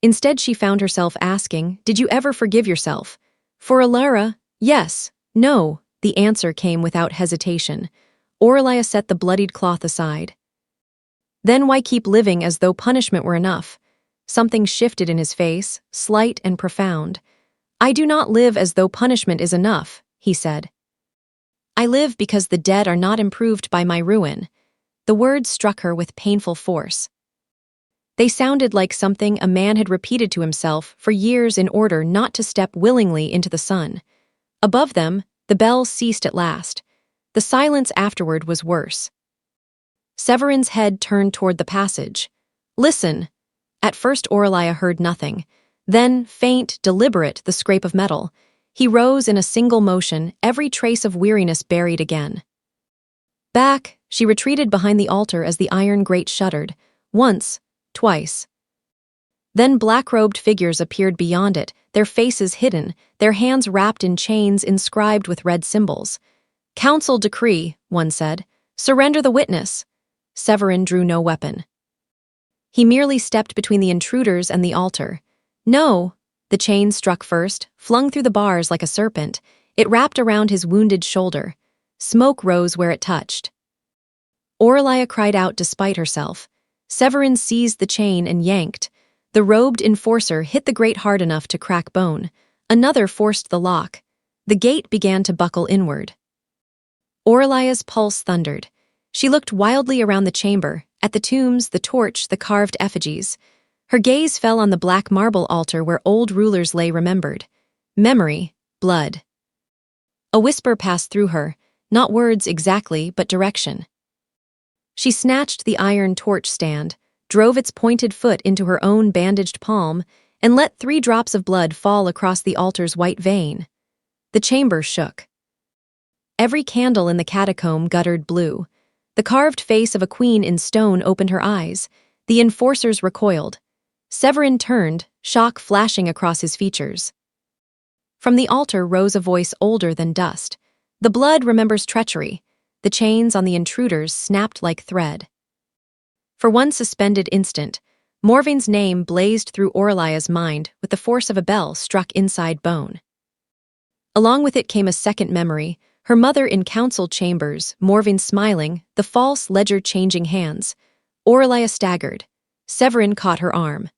Instead, she found herself asking, did you ever forgive yourself? For Alara, yes, no, the answer came without hesitation. Aurelia set the bloodied cloth aside. Then why keep living as though punishment were enough? Something shifted in his face, slight and profound. I do not live as though punishment is enough, he said. I live because the dead are not improved by my ruin. The words struck her with painful force. They sounded like something a man had repeated to himself for years in order not to step willingly into the sun. Above them, the bell ceased at last. The silence afterward was worse. Severin's head turned toward the passage. Listen. At first Aurelia heard nothing. Then, faint, deliberate, the scrape of metal. He rose in a single motion, every trace of weariness buried again. Back, she retreated behind the altar as the iron grate shuddered. Once, twice. Then black-robed figures appeared beyond it, their faces hidden, their hands wrapped in chains inscribed with red symbols. Council decree, one said. Surrender the witness. Severin drew no weapon. He merely stepped between the intruders and the altar. No! The chain struck first, flung through the bars like a serpent. It wrapped around his wounded shoulder. Smoke rose where it touched. Aurelia cried out despite herself. Severin seized the chain and yanked. The robed enforcer hit the grate hard enough to crack bone. Another forced the lock. The gate began to buckle inward. Aurelia's pulse thundered. She looked wildly around the chamber, at the tombs, the torch, the carved effigies. Her gaze fell on the black marble altar where old rulers lay remembered. Memory, blood. A whisper passed through her, not words exactly, but direction. She snatched the iron torch stand, drove its pointed foot into her own bandaged palm, and let 3 drops of blood fall across the altar's white vein. The chamber shook. Every candle in the catacomb guttered blue. The carved face of a queen in stone opened her eyes. The enforcers recoiled. Severin turned, shock flashing across his features. From the altar rose a voice older than dust. The blood remembers treachery. The chains on the intruders snapped like thread. For one suspended instant, Morvain's name blazed through Orlia's mind with the force of a bell struck inside bone. Along with it came a second memory, her mother in council chambers, Morvain smiling, the false ledger changing hands. Orlia staggered. Severin caught her arm.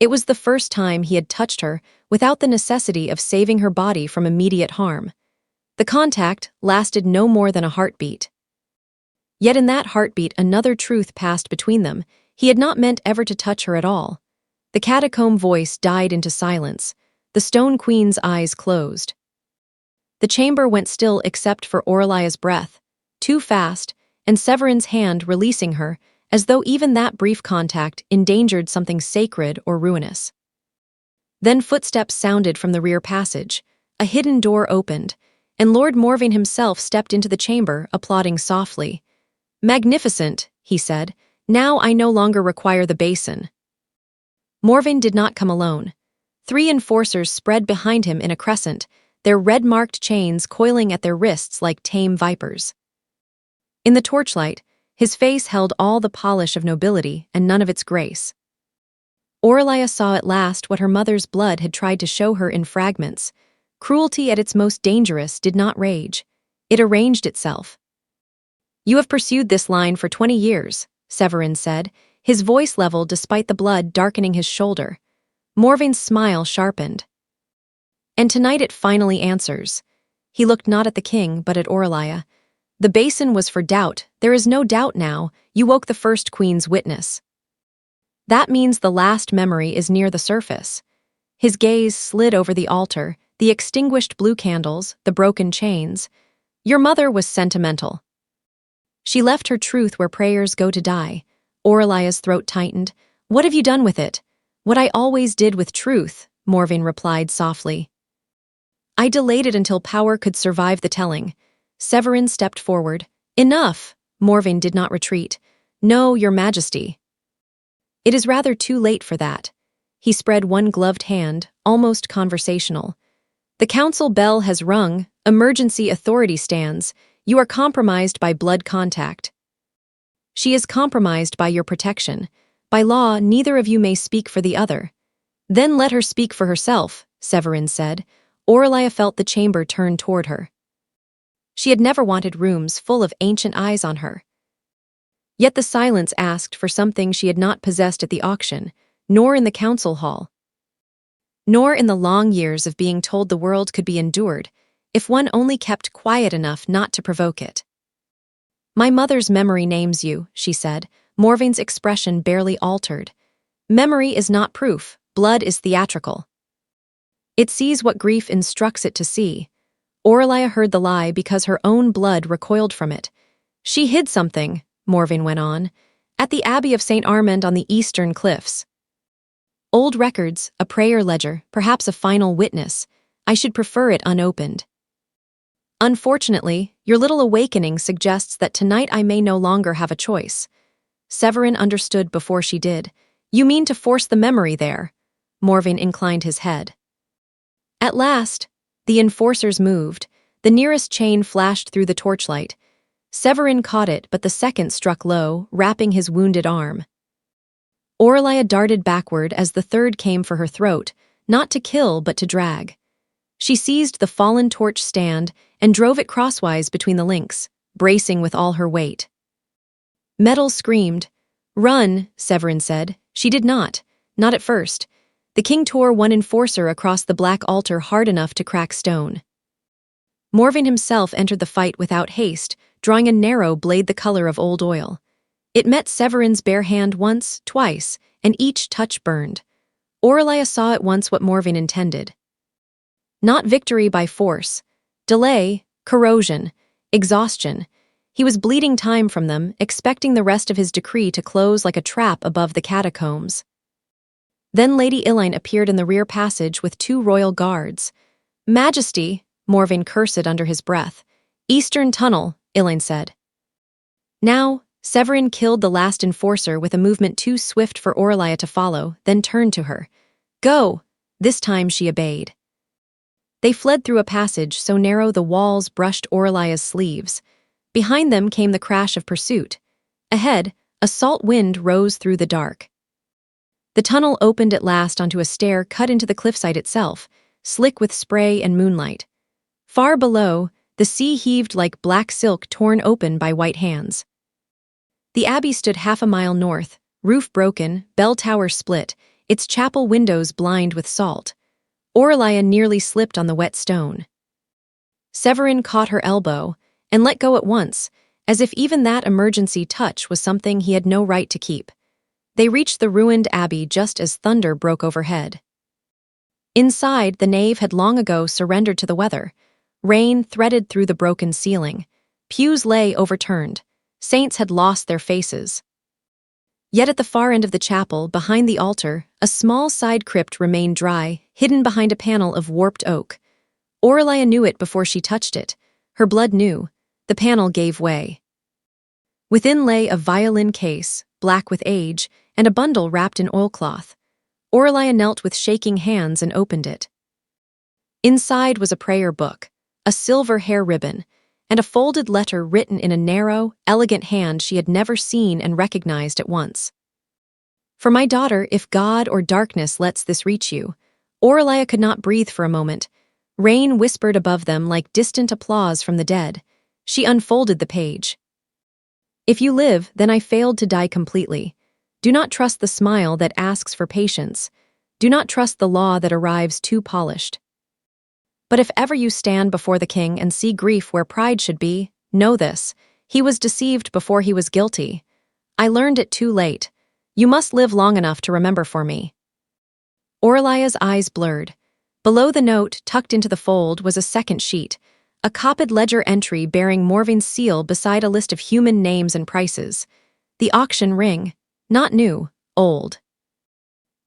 It was the first time he had touched her without the necessity of saving her body from immediate harm. The contact lasted no more than a heartbeat. Yet in that heartbeat another truth passed between them. He had not meant ever to touch her at all. The catacomb voice died into silence. The Stone Queen's eyes closed. The chamber went still except for Orlia's breath, too fast, and Severin's hand releasing her, as though even that brief contact endangered something sacred or ruinous. Then footsteps sounded from the rear passage. A hidden door opened, and Lord Morvain himself stepped into the chamber, applauding softly. "Magnificent," he said. "Now I no longer require the basin." Morvain did not come alone. 3 enforcers spread behind him in a crescent, their red-marked chains coiling at their wrists like tame vipers. In the torchlight, his face held all the polish of nobility and none of its grace. Orlia saw at last what her mother's blood had tried to show her in fragments. Cruelty at its most dangerous did not rage. It arranged itself. "You have pursued this line for 20 years, Severin said, his voice level despite the blood darkening his shoulder. Morvain's smile sharpened. "And tonight it finally answers." He looked not at the king, but at Orlia. "The basin was for doubt. There is no doubt now. You woke the first queen's witness. That means the last memory is near the surface." His gaze slid over the altar, the extinguished blue candles, the broken chains. "Your mother was sentimental. She left her truth where prayers go to die." Orlia's throat tightened. "What have you done with it?" "What I always did with truth," Morvain replied softly. "I delayed it until power could survive the telling." Severin stepped forward. "Enough!" Morvain did not retreat. "No, your majesty. It is rather too late for that." He spread one gloved hand, almost conversational. "The council bell has rung. Emergency authority stands. You are compromised by blood contact. She is compromised by your protection. By law, neither of you may speak for the other." "Then let her speak for herself," Severin said. Orlia felt the chamber turn toward her. She had never wanted rooms full of ancient eyes on her. Yet the silence asked for something she had not possessed at the auction, nor in the council hall. Nor in the long years of being told the world could be endured, if one only kept quiet enough not to provoke it. "My mother's memory names you," she said. Morvain's expression barely altered. "Memory is not proof, blood is theatrical. It sees what grief instructs it to see." Orlia heard the lie because her own blood recoiled from it. "She hid something," Morvain went on, "at the Abbey of St. Armand on the eastern cliffs. Old records, a prayer ledger, perhaps a final witness. I should prefer it unopened. Unfortunately, your little awakening suggests that tonight I may no longer have a choice." Severin understood before she did. "You mean to force the memory there?" Morvain inclined his head. At last, the enforcers moved. The nearest chain flashed through the torchlight. Severin caught it, but the second struck low, wrapping his wounded arm. Orlia darted backward as the third came for her throat, not to kill but to drag. She seized the fallen torch stand and drove it crosswise between the links, bracing with all her weight. Metal screamed. "Run," Severin said. She did not at first. The king tore one enforcer across the black altar hard enough to crack stone. Morvain himself entered the fight without haste, drawing a narrow blade the color of old oil. It met Severin's bare hand once, twice, and each touch burned. Orlia saw at once what Morvain intended. Not victory by force. Delay, corrosion, exhaustion. He was bleeding time from them, expecting the rest of his decree to close like a trap above the catacombs. Then Lady Elaine appeared in the rear passage with 2 royal guards. "Majesty," Morvain cursed under his breath. "Eastern tunnel," Elaine said. Now, Severin killed the last enforcer with a movement too swift for Orlia to follow, then turned to her. Go! This time she obeyed. They fled through a passage so narrow the walls brushed Orlia's sleeves. Behind them came the crash of pursuit. Ahead, a salt wind rose through the dark. The tunnel opened at last onto a stair cut into the cliffside itself, slick with spray and moonlight. Far below, the sea heaved like black silk torn open by white hands. The abbey stood half a mile north, roof broken, bell tower split, its chapel windows blind with salt. Orlia nearly slipped on the wet stone. Severin caught her elbow and let go at once, as if even that emergency touch was something he had no right to keep. They reached the ruined abbey just as thunder broke overhead. Inside, the nave had long ago surrendered to the weather. Rain threaded through the broken ceiling. Pews lay overturned. Saints had lost their faces. Yet at the far end of the chapel, behind the altar, a small side crypt remained dry, hidden behind a panel of warped oak. Orlia knew it before she touched it. Her blood knew. The panel gave way. Within lay a violin case, black with age, and a bundle wrapped in oilcloth. Orlia knelt with shaking hands and opened it. Inside was a prayer book, a silver hair ribbon, and a folded letter written in a narrow, elegant hand she had never seen and recognized at once. For my daughter, if God or darkness lets this reach you. Orlia could not breathe for a moment. Rain whispered above them like distant applause from the dead. She unfolded the page. If you live, then I failed to die completely. Do not trust the smile that asks for patience. Do not trust the law that arrives too polished. But if ever you stand before the king and see grief where pride should be, know this: he was deceived before he was guilty. I learned it too late. You must live long enough to remember for me. Orlia's eyes blurred. Below the note, tucked into the fold, was a second sheet, a copied ledger entry bearing Morvin's seal beside a list of human names and prices. The auction ring, not new, old.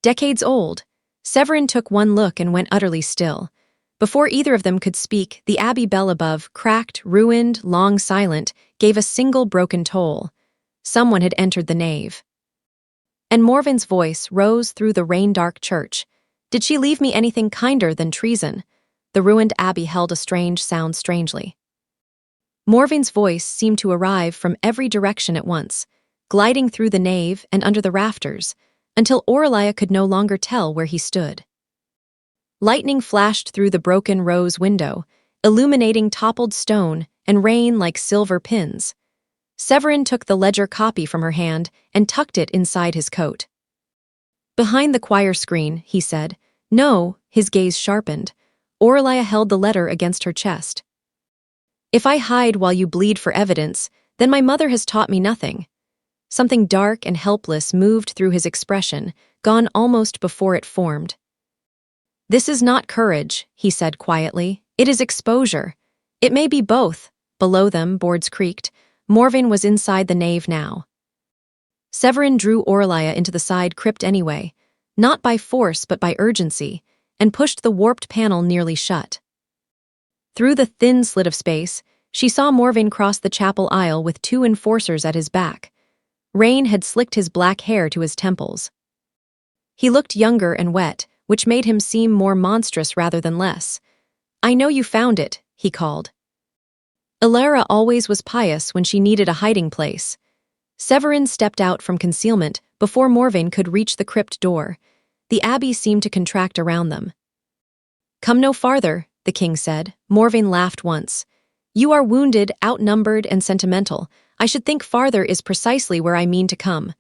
Decades old. Severin took one look and went utterly still. Before either of them could speak, the abbey bell above, cracked, ruined, long silent, gave a single broken toll. Someone had entered the nave. And Morvin's voice rose through the rain-dark church. Did she leave me anything kinder than treason? The ruined abbey held a strange sound strangely. Morvin's voice seemed to arrive from every direction at once, gliding through the nave and under the rafters, until Orlia could no longer tell where he stood. Lightning flashed through the broken rose window, illuminating toppled stone and rain like silver pins. Severin took the ledger copy from her hand and tucked it inside his coat. Behind the choir screen, he said. No, his gaze sharpened. Orlia held the letter against her chest. If I hide while you bleed for evidence, then my mother has taught me nothing. Something dark and helpless moved through his expression, gone almost before it formed. This is not courage, he said quietly. It is exposure. It may be both. Below them, boards creaked. Morvin was inside the nave now. Severin drew Orlia into the side crypt anyway, not by force but by urgency, and pushed the warped panel nearly shut. Through the thin slit of space, she saw Morvin cross the chapel aisle with two enforcers at his back. Rain had slicked his black hair to his temples. He looked younger and wet, which made him seem more monstrous rather than less. I know you found it, he called. Ilara always was pious when she needed a hiding place. Severin stepped out from concealment before Morvin could reach the crypt door. The abbey seemed to contract around them. Come no farther, the king said. Morvin laughed once. You are wounded, outnumbered, and sentimental. I should think farther is precisely where I mean to come.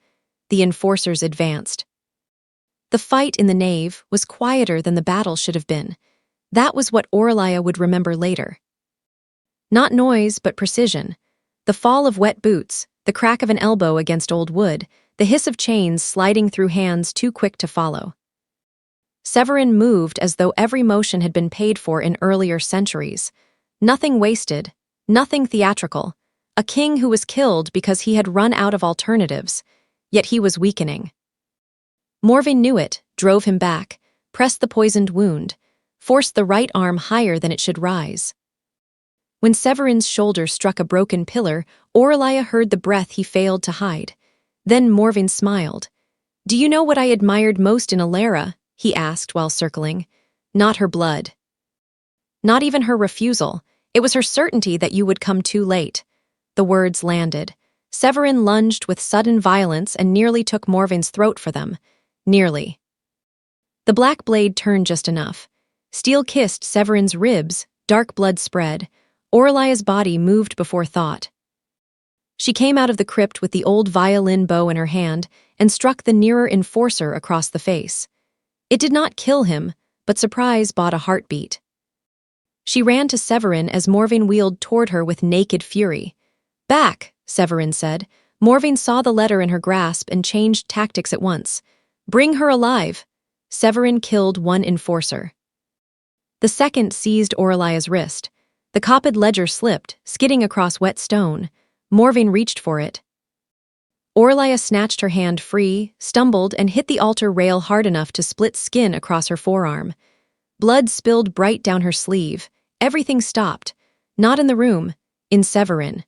The enforcers advanced. The fight in the nave was quieter than the battle should have been. That was what Orlia would remember later. Not noise, but precision. The fall of wet boots, the crack of an elbow against old wood, the hiss of chains sliding through hands too quick to follow. Severin moved as though every motion had been paid for in earlier centuries. Nothing wasted, nothing theatrical. A king who was killed because he had run out of alternatives, yet he was weakening. Morvin knew it, drove him back, pressed the poisoned wound, forced the right arm higher than it should rise. When Severin's shoulder struck a broken pillar, Orlia heard the breath he failed to hide. Then Morvin smiled. Do you know what I admired most in Ilara? he asked while circling. Not her blood. Not even her refusal. It was her certainty that you would come too late. The words landed. Severin lunged with sudden violence and nearly took Morven's throat for them. Nearly. The black blade turned just enough. Steel kissed Severin's ribs, dark blood spread. Orlia's body moved before thought. She came out of the crypt with the old violin bow in her hand and struck the nearer enforcer across the face. It did not kill him, but surprise bought a heartbeat. She ran to Severin as Morven wheeled toward her with naked fury. Back, Severin said. Morven saw the letter in her grasp and changed tactics at once. Bring her alive. Severin killed one enforcer. The second seized Orlia's wrist. The copied ledger slipped, skidding across wet stone. Morven reached for it. Orlia snatched her hand free, stumbled, and hit the altar rail hard enough to split skin across her forearm. Blood spilled bright down her sleeve. Everything stopped. Not in the room, in Severin.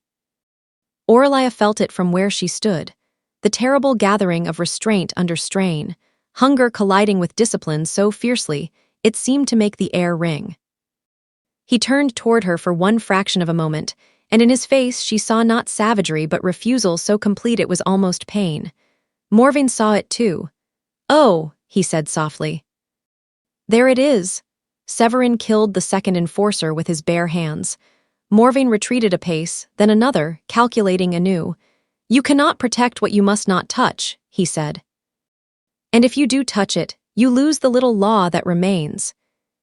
Orlia felt it from where she stood. The terrible gathering of restraint under strain, hunger colliding with discipline so fiercely, it seemed to make the air ring. He turned toward her for one fraction of a moment, and in his face she saw not savagery but refusal so complete it was almost pain. Morven saw it too. Oh, he said softly. There it is. Severin killed the second enforcer with his bare hands. Morven retreated a pace, then another, calculating anew. You cannot protect what you must not touch, he said. And if you do touch it, you lose the little law that remains.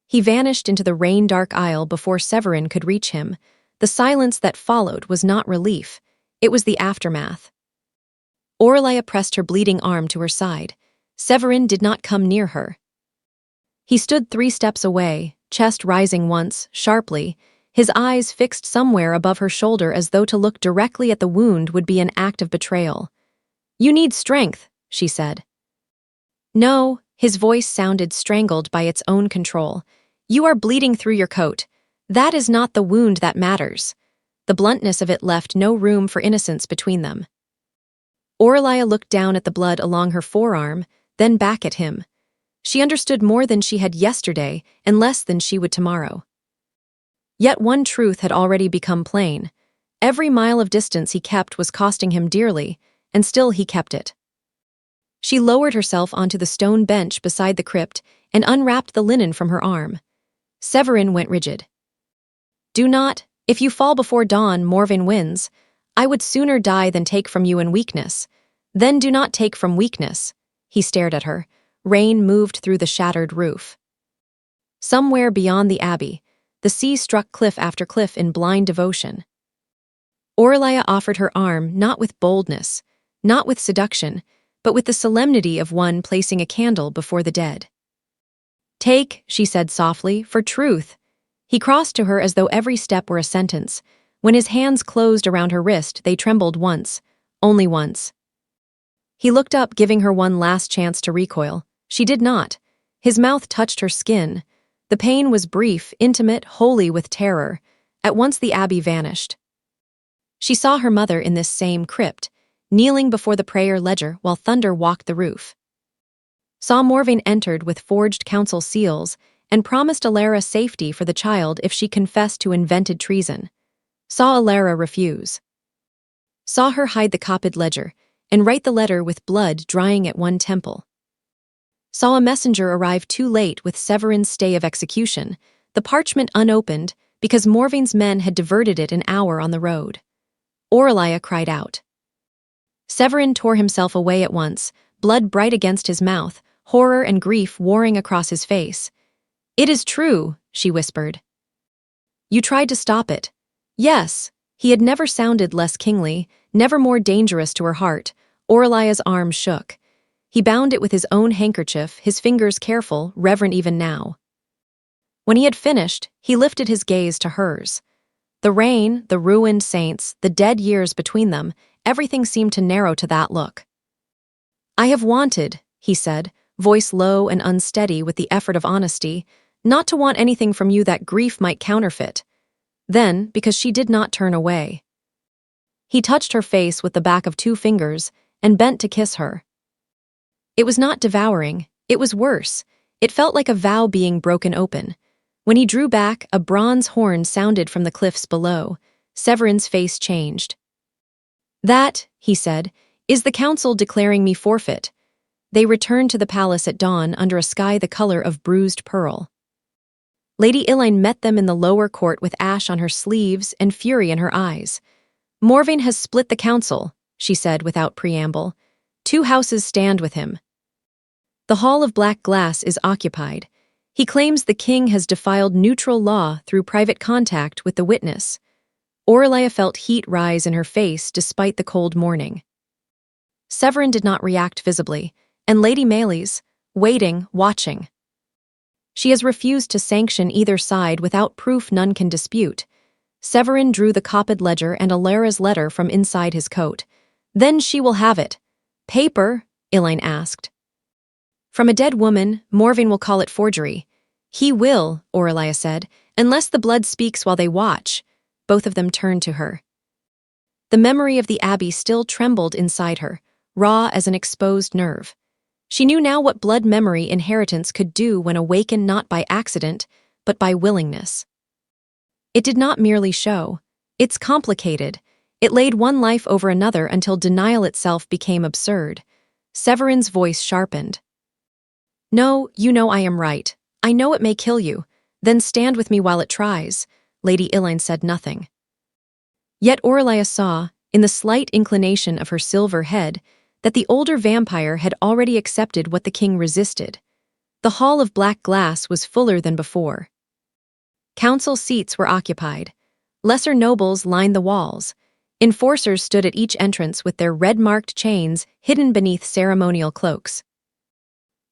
He vanished into the rain-dark aisle before Severin could reach him. The silence that followed was not relief. It was the aftermath. Orlia pressed her bleeding arm to her side. Severin did not come near her. He stood 3 steps away, chest rising once, sharply, his eyes fixed somewhere above her shoulder as though to look directly at the wound would be an act of betrayal. You need strength, she said. No, his voice sounded strangled by its own control. You are bleeding through your coat. That is not the wound that matters. The bluntness of it left no room for innocence between them. Orlia looked down at the blood along her forearm, then back at him. She understood more than she had yesterday and less than she would tomorrow. Yet one truth had already become plain. Every mile of distance he kept was costing him dearly, and still he kept it. She lowered herself onto the stone bench beside the crypt and unwrapped the linen from her arm. Severin went rigid. Do not, if you fall before dawn, Morven wins. I would sooner die than take from you in weakness. Then do not take from weakness. He stared at her. Rain moved through the shattered roof. Somewhere beyond the abbey, the sea struck cliff after cliff in blind devotion. Orlia offered her arm not with boldness, not with seduction, but with the solemnity of one placing a candle before the dead. Take, she said softly, for truth. He crossed to her as though every step were a sentence. When his hands closed around her wrist, they trembled once, only once. He looked up, giving her one last chance to recoil. She did not. His mouth touched her skin. The pain was brief, intimate, holy with terror. At once the abbey vanished. She saw her mother in this same crypt, kneeling before the prayer ledger while thunder walked the roof. Saw Morven entered with forged council seals and promised Alara safety for the child if she confessed to invented treason. Saw Alara refuse. Saw her hide the copied ledger and write the letter with blood drying at one temple. Saw a messenger arrive too late with Severin's stay of execution, the parchment unopened because Morven's men had diverted it an hour on the road. Orlia cried out. Severin tore himself away at once, blood bright against his mouth, horror and grief warring across his face. It is true, she whispered. You tried to stop it. Yes, he had never sounded less kingly, never more dangerous to her heart. Orlia's arm shook. He bound it with his own handkerchief, his fingers careful, reverent even now. When he had finished, he lifted his gaze to hers. The rain, the ruined saints, the dead years between them, everything seemed to narrow to that look. I have wanted, he said, voice low and unsteady with the effort of honesty, not to want anything from you that grief might counterfeit. Then, because she did not turn away. He touched her face with the back of 2 fingers and bent to kiss her. It was not devouring, it was worse. It felt like a vow being broken open. When he drew back, a bronze horn sounded from the cliffs below. Severin's face changed. "That," he said, "is the council declaring me forfeit." They returned to the palace at dawn under a sky the color of bruised pearl. Lady Elaine met them in the lower court with ash on her sleeves and fury in her eyes. "Morvain has split the council," she said without preamble. "Two houses stand with him. The Hall of Black Glass is occupied. He claims the king has defiled neutral law through private contact with the witness." Aurelia felt heat rise in her face despite the cold morning. Severin did not react visibly, and Lady Meleys, waiting, watching. "She has refused to sanction either side without proof none can dispute." Severin drew the copied ledger and Alara's letter from inside his coat. "Then she will have it." "Paper?" Elaine asked. "From a dead woman, Morvain will call it forgery." "He will," Aurelia said, "unless the blood speaks while they watch." Both of them turned to her. The memory of the abbey still trembled inside her, raw as an exposed nerve. She knew now what blood memory inheritance could do when awakened not by accident, but by willingness. It did not merely show. It's complicated. It laid one life over another until denial itself became absurd. Severin's voice sharpened. "No, you know I am right. I know it may kill you. Then stand with me while it tries." Lady Elaine said nothing. Yet Aurelia saw, in the slight inclination of her silver head, that the older vampire had already accepted what the king resisted. The Hall of Black Glass was fuller than before. Council seats were occupied. Lesser nobles lined the walls. Enforcers stood at each entrance with their red-marked chains hidden beneath ceremonial cloaks.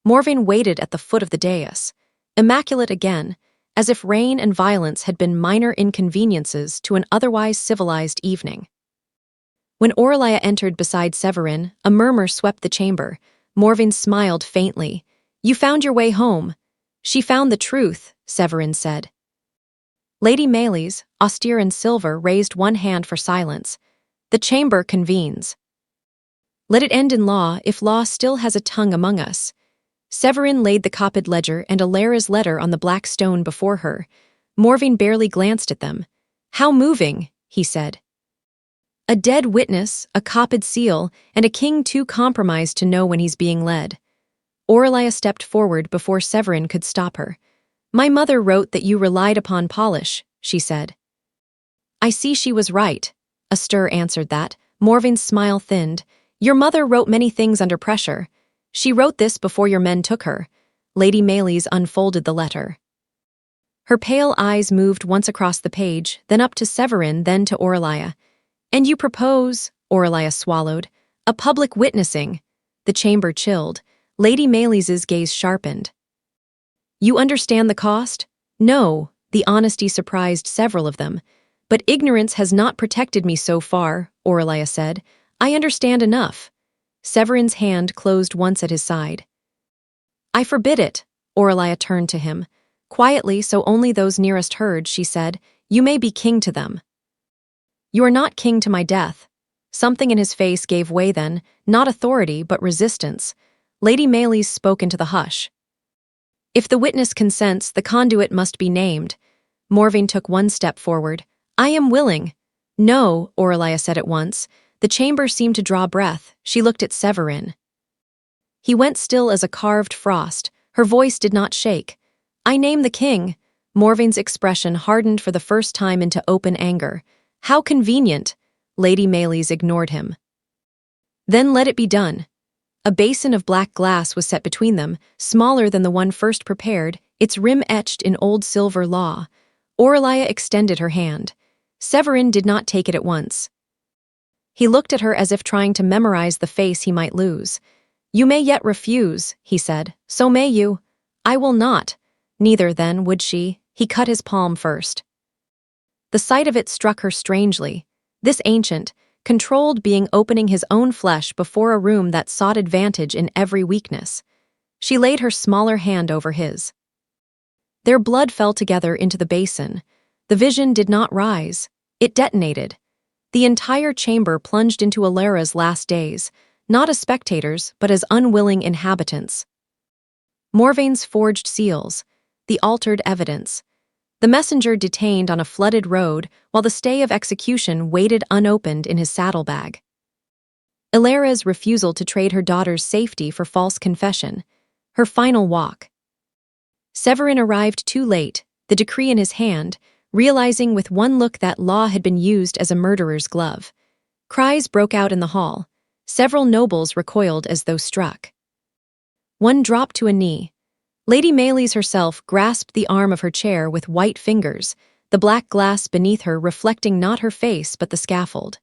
Morvain waited at the foot of the dais, immaculate again, as if rain and violence had been minor inconveniences to an otherwise civilized evening. When Aurelia entered beside Severin, a murmur swept the chamber. Morvain smiled faintly. "You found your way home." "She found the truth," Severin said. Lady Meleys, austere in silver, raised one hand for silence. "The chamber convenes." "Let it end in law, if law still has a tongue among us." Severin laid the copied ledger and Alara's letter on the black stone before her. Morvain barely glanced at them. "How moving," he said. "A dead witness, a copied seal, and a king too compromised to know when he's being led." Aurelia stepped forward before Severin could stop her. "My mother wrote that you relied upon polish," she said. "I see she was right." A stir answered that. Morvain's smile thinned. "Your mother wrote many things under pressure. She wrote this before your men took her." Lady Meleys unfolded the letter. Her pale eyes moved once across the page, then up to Severin, then to Aurelia. "And you propose," Aurelia swallowed, "a public witnessing." The chamber chilled. Lady Meleys's gaze sharpened. "You understand the cost?" "No," the honesty surprised several of them. "But ignorance has not protected me so far," Aurelia said. "I understand enough." Severin's hand closed once at his side. "I forbid it." Aurelia turned to him. Quietly, so only those nearest heard, she said, "You may be king to them." "You are not king to my death." Something in his face gave way then, not authority but resistance. Lady Meleys spoke into the hush. "If the witness consents, the conduit must be named." Morvain took one step forward. "I am willing." "No," Aurelia said at once. The chamber seemed to draw breath. She looked at Severin. He went still as a carved frost. Her voice did not shake. "I name the king." Morvain's expression hardened for the first time into open anger. "How convenient." Lady Meleys ignored him. "Then let it be done." A basin of black glass was set between them, smaller than the one first prepared, its rim etched in old silver law. Aurelia extended her hand. Severin did not take it at once. He looked at her as if trying to memorize the face he might lose. "You may yet refuse," he said. "So may you." "I will not." Neither, then, would she. He cut his palm first. The sight of it struck her strangely. This ancient, controlled being opening his own flesh before a room that sought advantage in every weakness. She laid her smaller hand over his. Their blood fell together into the basin. The vision did not rise. It detonated. The entire chamber plunged into Alara's last days, not as spectators, but as unwilling inhabitants. Morvain's forged seals, the altered evidence. The messenger detained on a flooded road while the stay of execution waited unopened in his saddlebag. Ilara's refusal to trade her daughter's safety for false confession. Her final walk. Severin arrived too late, the decree in his hand, realizing with one look that law had been used as a murderer's glove. Cries broke out in the hall. Several nobles recoiled as though struck. One dropped to a knee. Lady Maylies herself grasped the arm of her chair with white fingers, the black glass beneath her reflecting not her face but the scaffold.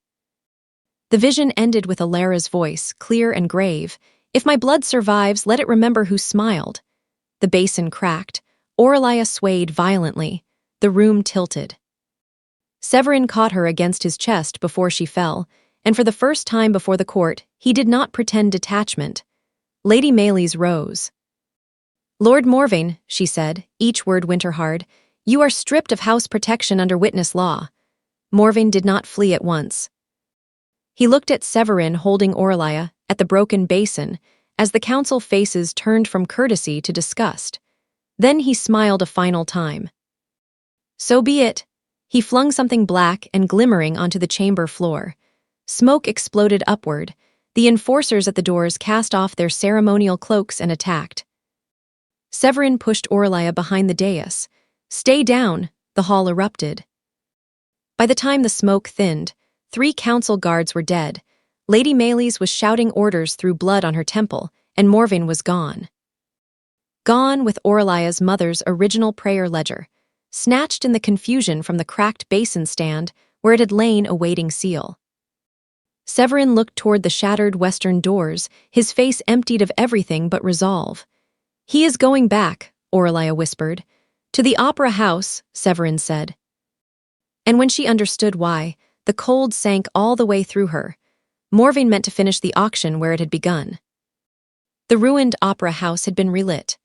The vision ended with Ilara's voice, clear and grave. "If my blood survives, let it remember who smiled." The basin cracked. Auralia swayed violently. The room tilted. Severin caught her against his chest before she fell, and for the first time before the court, he did not pretend detachment. Lady Maylies rose. "Lord Morvain," she said, each word winter-hard, "you are stripped of house protection under witness law." Morvain did not flee at once. He looked at Severin holding Auralia, at the broken basin, as the council faces turned from courtesy to disgust. Then he smiled a final time. "So be it." He flung something black and glimmering onto the chamber floor. Smoke exploded upward. The enforcers at the doors cast off their ceremonial cloaks and attacked. Severin pushed Auralia behind the dais. "Stay down," the hall erupted. By the time the smoke thinned, 3 council guards were dead. Lady Maylies was shouting orders through blood on her temple, and Morvain was gone. Gone with Auralia's mother's original prayer ledger, snatched in the confusion from the cracked basin stand where it had lain awaiting seal. Severin looked toward the shattered western doors, his face emptied of everything but resolve. "He is going back," Auralia whispered. "To the opera house," Severin said. And when she understood why, the cold sank all the way through her. Morvain meant to finish the auction where it had begun. The ruined opera house had been relit.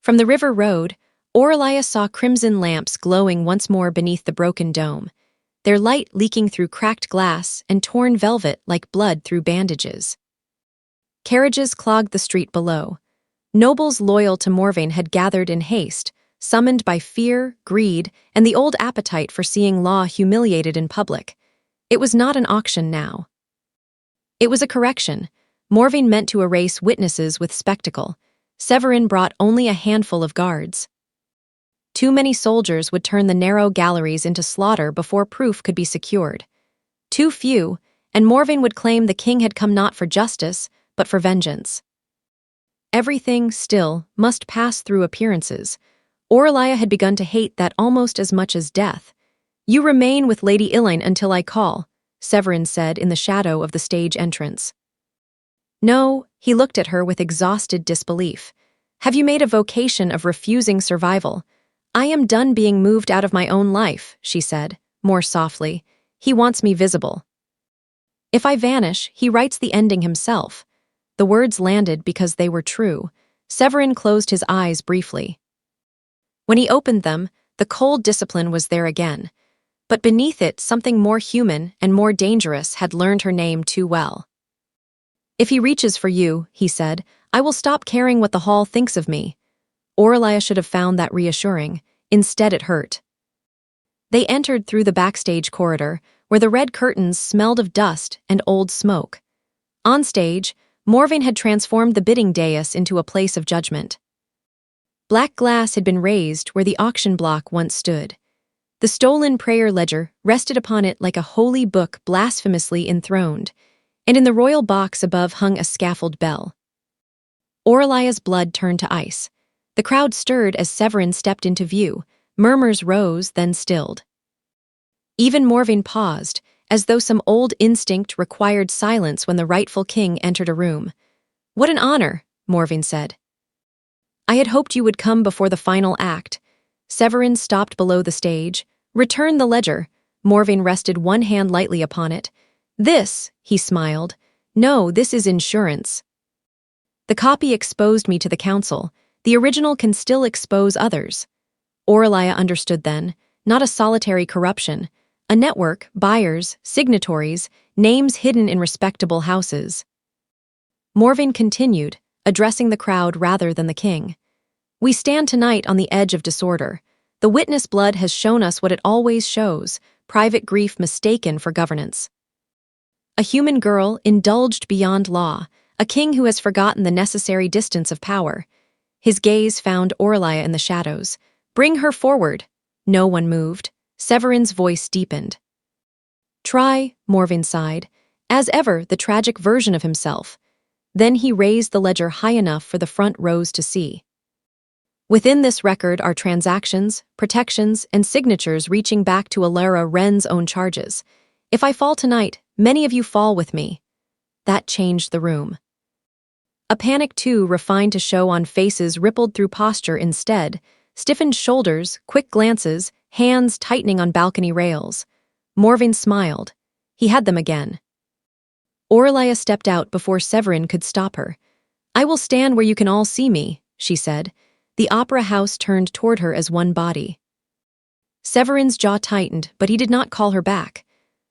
From the river road, Auralia saw crimson lamps glowing once more beneath the broken dome, their light leaking through cracked glass and torn velvet like blood through bandages. Carriages clogged the street below. Nobles loyal to Morvain had gathered in haste, summoned by fear, greed, and the old appetite for seeing law humiliated in public. It was not an auction now. It was a correction. Morvain meant to erase witnesses with spectacle. Severin brought only a handful of guards. Too many soldiers would turn the narrow galleries into slaughter before proof could be secured. Too few, and Morvain would claim the king had come not for justice, but for vengeance. Everything, still, must pass through appearances. Auralia had begun to hate that almost as much as death. "You remain with Lady Elaine until I call," Severin said in the shadow of the stage entrance. "No," he looked at her with exhausted disbelief. "Have you made a vocation of refusing survival?" "I am done being moved out of my own life," she said, more softly. "He wants me visible. If I vanish, he writes the ending himself." The words landed because they were true. Severin closed his eyes briefly. When he opened them, the cold discipline was there again. But beneath it, something more human and more dangerous had learned her name too well. "If he reaches for you," he said, "I will stop caring what the hall thinks of me." Auralia should have found that reassuring. Instead, it hurt. They entered through the backstage corridor, where the red curtains smelled of dust and old smoke. On stage, Morvain had transformed the bidding dais into a place of judgment. Black glass had been raised where the auction block once stood. The stolen prayer ledger rested upon it like a holy book blasphemously enthroned, and in the royal box above hung a scaffold bell. Auralia's blood turned to ice. The crowd stirred as Severin stepped into view. Murmurs rose, then stilled. Even Morvain paused, as though some old instinct required silence when the rightful king entered a room. "What an honor," Morvain said. "I had hoped you would come before the final act." Severin stopped below the stage. "Return the ledger." Morvain rested one hand lightly upon it. "This," he smiled. "No, this is insurance. The copy exposed me to the council. The original can still expose others." Auralia understood then, not a solitary corruption, a network, buyers, signatories, names hidden in respectable houses. Morvain continued, addressing the crowd rather than the king. "We stand tonight on the edge of disorder. The witness blood has shown us what it always shows, private grief mistaken for governance. A human girl indulged beyond law, a king who has forgotten the necessary distance of power." His gaze found Aurelia in the shadows. "Bring her forward." No one moved. Severin's voice deepened. "Try," Morven sighed, as ever the tragic version of himself. Then he raised the ledger high enough for the front rows to see. Within this record are transactions, protections, and signatures reaching back to Alara Wren's own charges. "If I fall tonight, many of you fall with me." That changed the room. A panic, too, refined to show on faces rippled through posture instead, stiffened shoulders, quick glances, hands tightening on balcony rails. Morven smiled. He had them again. Aurelia stepped out before Severin could stop her. "I will stand where you can all see me," she said. The opera house turned toward her as one body. Severin's jaw tightened, but he did not call her back.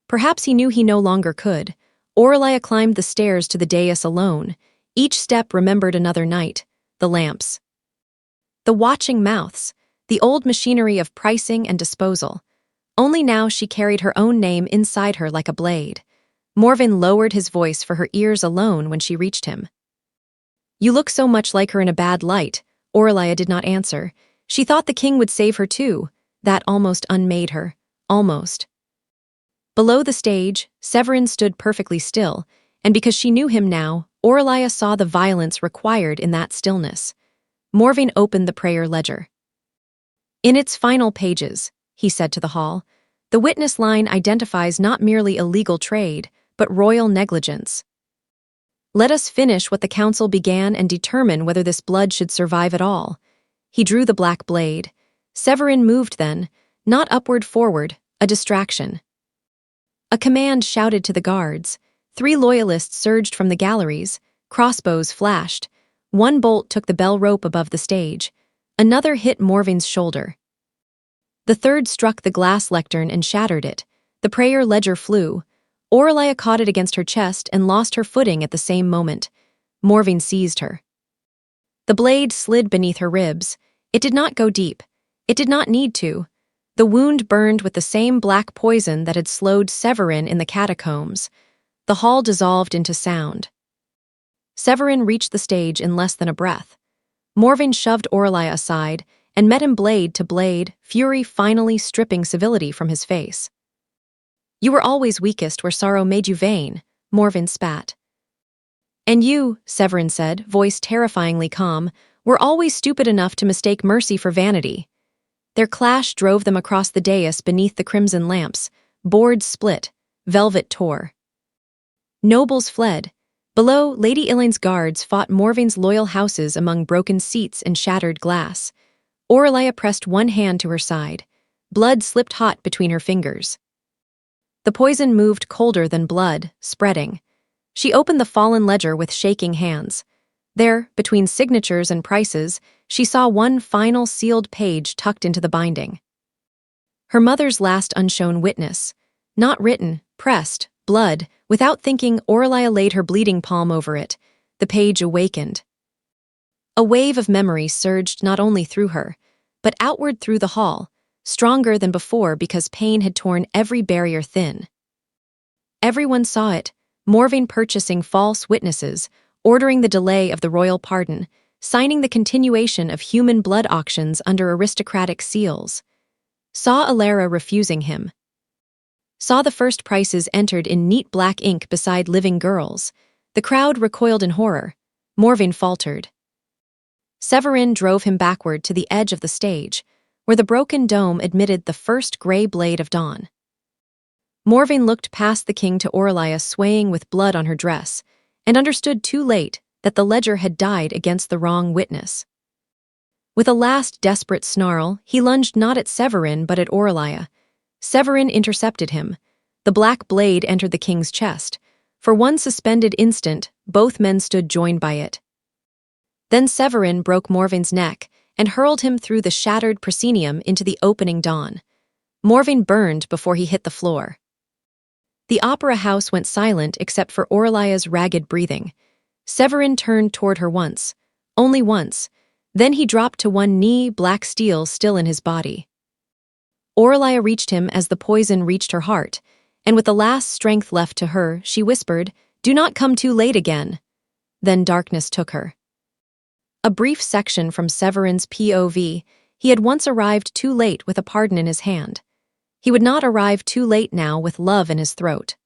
Perhaps he knew he no longer could. Aurelia climbed the stairs to the dais alone. Each step remembered another night. The lamps. The watching mouths. The old machinery of pricing and disposal. Only now she carried her own name inside her like a blade. Morven lowered his voice for her ears alone when she reached him. "You look so much like her in a bad light." Aurelia did not answer. She thought the king would save her too. That almost unmade her. Almost. Below the stage, Severin stood perfectly still, and because she knew him now, Aurelia saw the violence required in that stillness. Morven opened the prayer ledger. "In its final pages," he said to the hall, "the witness line identifies not merely illegal trade, but royal negligence. Let us finish what the council began and determine whether this blood should survive at all." He drew the black blade. Severin moved then, not upward forward, a distraction. A command shouted to the guards. 3 loyalists surged from the galleries. Crossbows flashed. One bolt took the bell rope above the stage. Another hit Morven's shoulder. The third struck the glass lectern and shattered it. The prayer ledger flew. Aurelia caught it against her chest and lost her footing at the same moment. Morven seized her. The blade slid beneath her ribs. It did not go deep. It did not need to. The wound burned with the same black poison that had slowed Severin in the catacombs. The hall dissolved into sound. Severin reached the stage in less than a breath. Morven shoved Aurelia aside and met him blade to blade, fury finally stripping civility from his face. "You were always weakest where sorrow made you vain," Morven spat. "And you," Severin said, voice terrifyingly calm, "were always stupid enough to mistake mercy for vanity." Their clash drove them across the dais beneath the crimson lamps. Boards split. Velvet tore. Nobles fled. Below, Lady Elaine's guards fought Morven's loyal houses among broken seats and shattered glass. Aurelia pressed one hand to her side. Blood slipped hot between her fingers. The poison moved colder than blood, spreading. She opened the fallen ledger with shaking hands. There, between signatures and prices, she saw one final sealed page tucked into the binding. Her mother's last unshown witness. Not written, pressed, blood. Without thinking, Aurelia laid her bleeding palm over it. The page awakened. A wave of memory surged not only through her, but outward through the hall, stronger than before because pain had torn every barrier thin. Everyone saw it, Morven purchasing false witnesses, ordering the delay of the royal pardon, signing the continuation of human blood auctions under aristocratic seals. Saw Alara refusing him. Saw the first prices entered in neat black ink beside living girls. The crowd recoiled in horror. Morven faltered. Severin drove him backward to the edge of the stage, where the broken dome admitted the first gray blade of dawn. Morven looked past the king to Aurelia swaying with blood on her dress, and understood too late that the ledger had died against the wrong witness. With a last desperate snarl, he lunged not at Severin but at Aurelia. Severin intercepted him. The black blade entered the king's chest. For one suspended instant, both men stood joined by it. Then Severin broke Morven's neck and hurled him through the shattered proscenium into the opening dawn. Morven burned before he hit the floor. The opera house went silent except for Aurelia's ragged breathing. Severin turned toward her once, only once, then he dropped to one knee, black steel still in his body. Aurelia reached him as the poison reached her heart, and with the last strength left to her, she whispered, "Do not come too late again." Then darkness took her. A brief section from Severin's POV, he had once arrived too late with a pardon in his hand. He would not arrive too late now with love in his throat.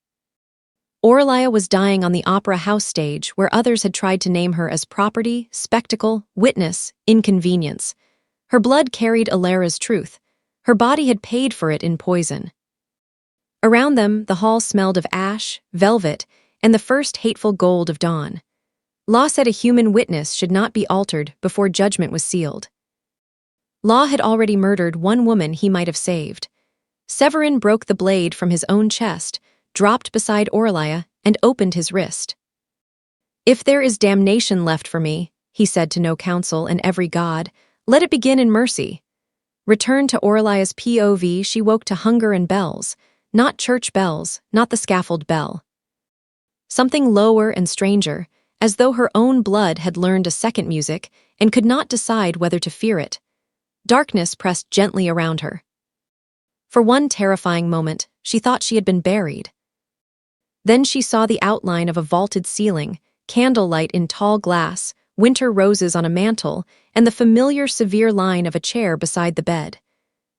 Aurelia was dying on the opera house stage where others had tried to name her as property, spectacle, witness, inconvenience. Her blood carried Alara's truth. Her body had paid for it in poison. Around them, the hall smelled of ash, velvet, and the first hateful gold of dawn. Law said a human witness should not be altered before judgment was sealed. Law had already murdered one woman he might have saved. Severin broke the blade from his own chest, dropped beside Aurelia, and opened his wrist. "If there is damnation left for me," he said to no council and every god, "let it begin in mercy." Returned to Aurelia's POV, she woke to hunger and bells, not church bells, not the scaffold bell. Something lower and stranger, as though her own blood had learned a second music and could not decide whether to fear it. Darkness pressed gently around her. For one terrifying moment, she thought she had been buried. Then she saw the outline of a vaulted ceiling, candlelight in tall glass, winter roses on a mantel, and the familiar severe line of a chair beside the bed.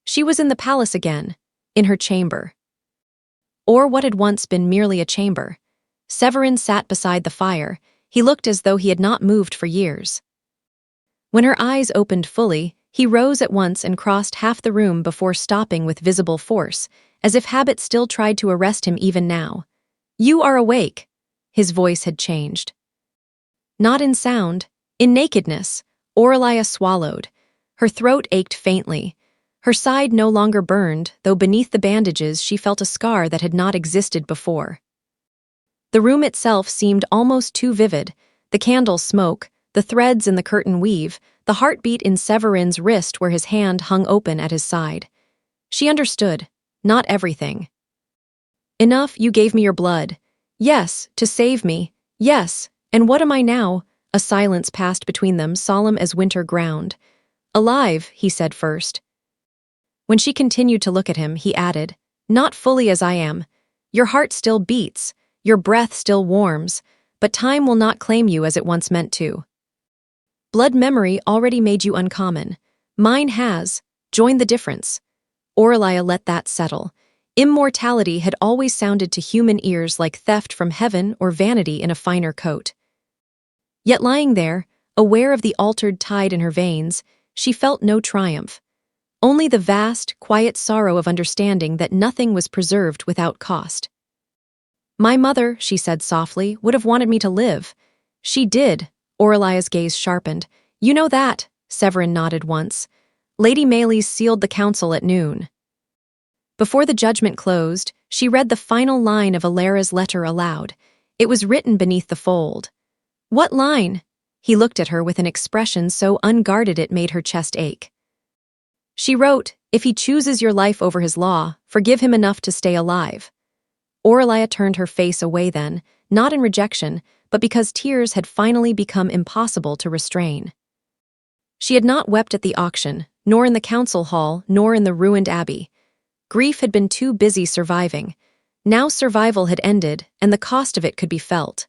She was in the palace again, in her chamber. Or what had once been merely a chamber. Severin sat beside the fire. He looked as though he had not moved for years. When her eyes opened fully, he rose at once and crossed half the room before stopping with visible force, as if habit still tried to arrest him even now. "You are awake." His voice had changed. Not in sound, in nakedness. Aurelia swallowed. Her throat ached faintly. Her side no longer burned, though beneath the bandages she felt a scar that had not existed before. The room itself seemed almost too vivid, the candle smoke, the threads in the curtain weave, the heartbeat in Severin's wrist where his hand hung open at his side. She understood, not everything. "Enough, you gave me your blood. Yes, to save me. Yes, and what am I now?" A silence passed between them, solemn as winter ground. "Alive," he said first. When she continued to look at him, he added, "Not fully as I am. Your heart still beats, your breath still warms, but time will not claim you as it once meant to. Blood memory already made you uncommon. Mine has. Join the difference." Aurelia let that settle. Immortality had always sounded to human ears like theft from heaven or vanity in a finer coat. Yet lying there, aware of the altered tide in her veins, she felt no triumph. Only the vast, quiet sorrow of understanding that nothing was preserved without cost. "My mother," she said softly, "would have wanted me to live." "She did." Aurelia's gaze sharpened. "You know that," Severin nodded once. "Lady Maylies sealed the council at noon." Before the judgment closed, she read the final line of Alara's letter aloud. It was written beneath the fold. "What line?" He looked at her with an expression so unguarded it made her chest ache. She wrote, "If he chooses your life over his law, forgive him enough to stay alive." Aurelia turned her face away then, not in rejection, but because tears had finally become impossible to restrain. She had not wept at the auction, nor in the council hall, nor in the ruined abbey. Grief had been too busy surviving. Now survival had ended, and the cost of it could be felt.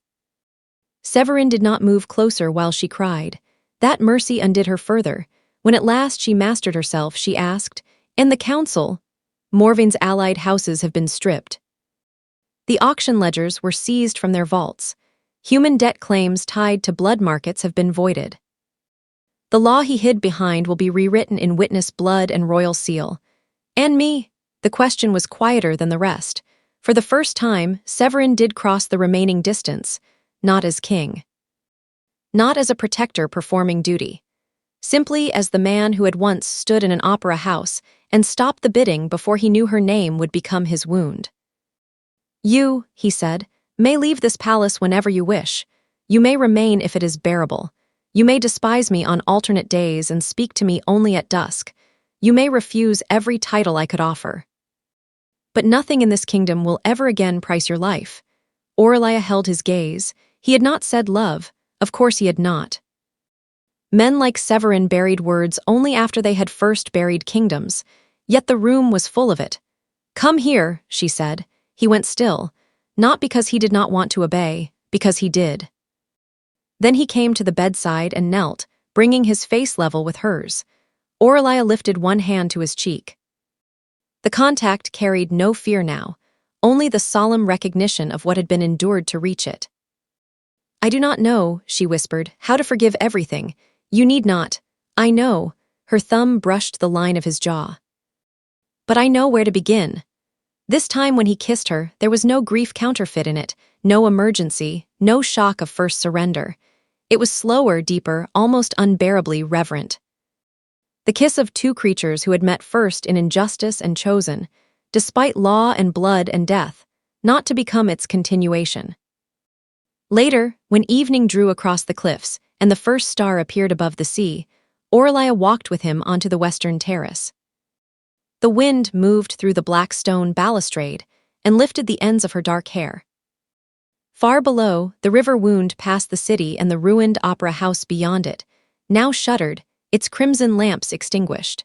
Severin did not move closer while she cried. That mercy undid her further. When at last she mastered herself, she asked, "And the council?" "Morvain's allied houses have been stripped. The auction ledgers were seized from their vaults. Human debt claims tied to blood markets have been voided. The law he hid behind will be rewritten in witness blood and royal seal. And me?" The question was quieter than the rest. For the first time, Severin did cross the remaining distance, not as king. Not as a protector performing duty. Simply as the man who had once stood in an opera house and stopped the bidding before he knew her name would become his wound. "You," he said, "may leave this palace whenever you wish. You may remain if it is bearable. You may despise me on alternate days and speak to me only at dusk. You may refuse every title I could offer. But nothing in this kingdom will ever again price your life." Aurelia held his gaze. He had not said love, Of course he had not. Men like Severin buried words only after they had first buried kingdoms, yet the room was full of it. "Come here," she said. He went still, not because he did not want to obey, because he did. Then he came to the bedside and knelt, bringing his face level with hers. Aurelia lifted one hand to his cheek. The contact carried no fear now, only the solemn recognition of what had been endured to reach it. "I do not know," she whispered, "how to forgive everything. You need not. I know." Her thumb brushed the line of his jaw. "But I know where to begin." This time when he kissed her, there was no grief counterfeit in it, no emergency, no shock of first surrender. It was slower, deeper, almost unbearably reverent. The kiss of two creatures who had met first in injustice and chosen, despite law and blood and death, not to become its continuation. Later, when evening drew across the cliffs and the first star appeared above the sea, Aurelia walked with him onto the western terrace. The wind moved through the black stone balustrade and lifted the ends of her dark hair. Far below, the river wound past the city and the ruined opera house beyond it, now shuttered, its crimson lamps extinguished.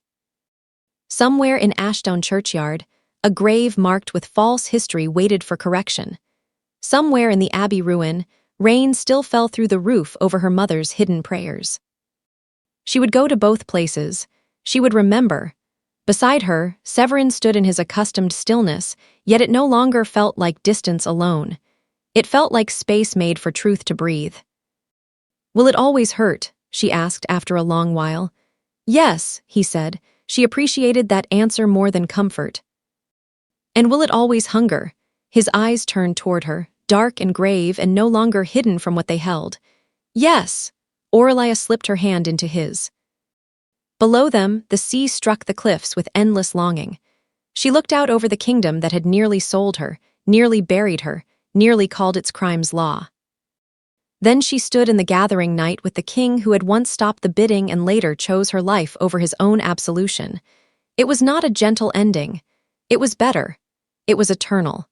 Somewhere in Ashdown churchyard, a grave marked with false history waited for correction. Somewhere in the abbey ruin, rain still fell through the roof over her mother's hidden prayers. She would go to both places. She would remember. Beside her, Severin stood in his accustomed stillness, yet it no longer felt like distance alone. It felt like space made for truth to breathe. "Will it always hurt?" she asked after a long while. "Yes," he said. She appreciated that answer more than comfort. "And will it always hunger?" His eyes turned toward her, dark and grave and no longer hidden from what they held. "Yes." Aurelia slipped her hand into his. Below them, the sea struck the cliffs with endless longing. She looked out over the kingdom that had nearly sold her, nearly buried her, nearly called its crimes law. Then she stood in the gathering night with the king who had once stopped the bidding and later chose her life over his own absolution. It was not a gentle ending. It was better. It was eternal.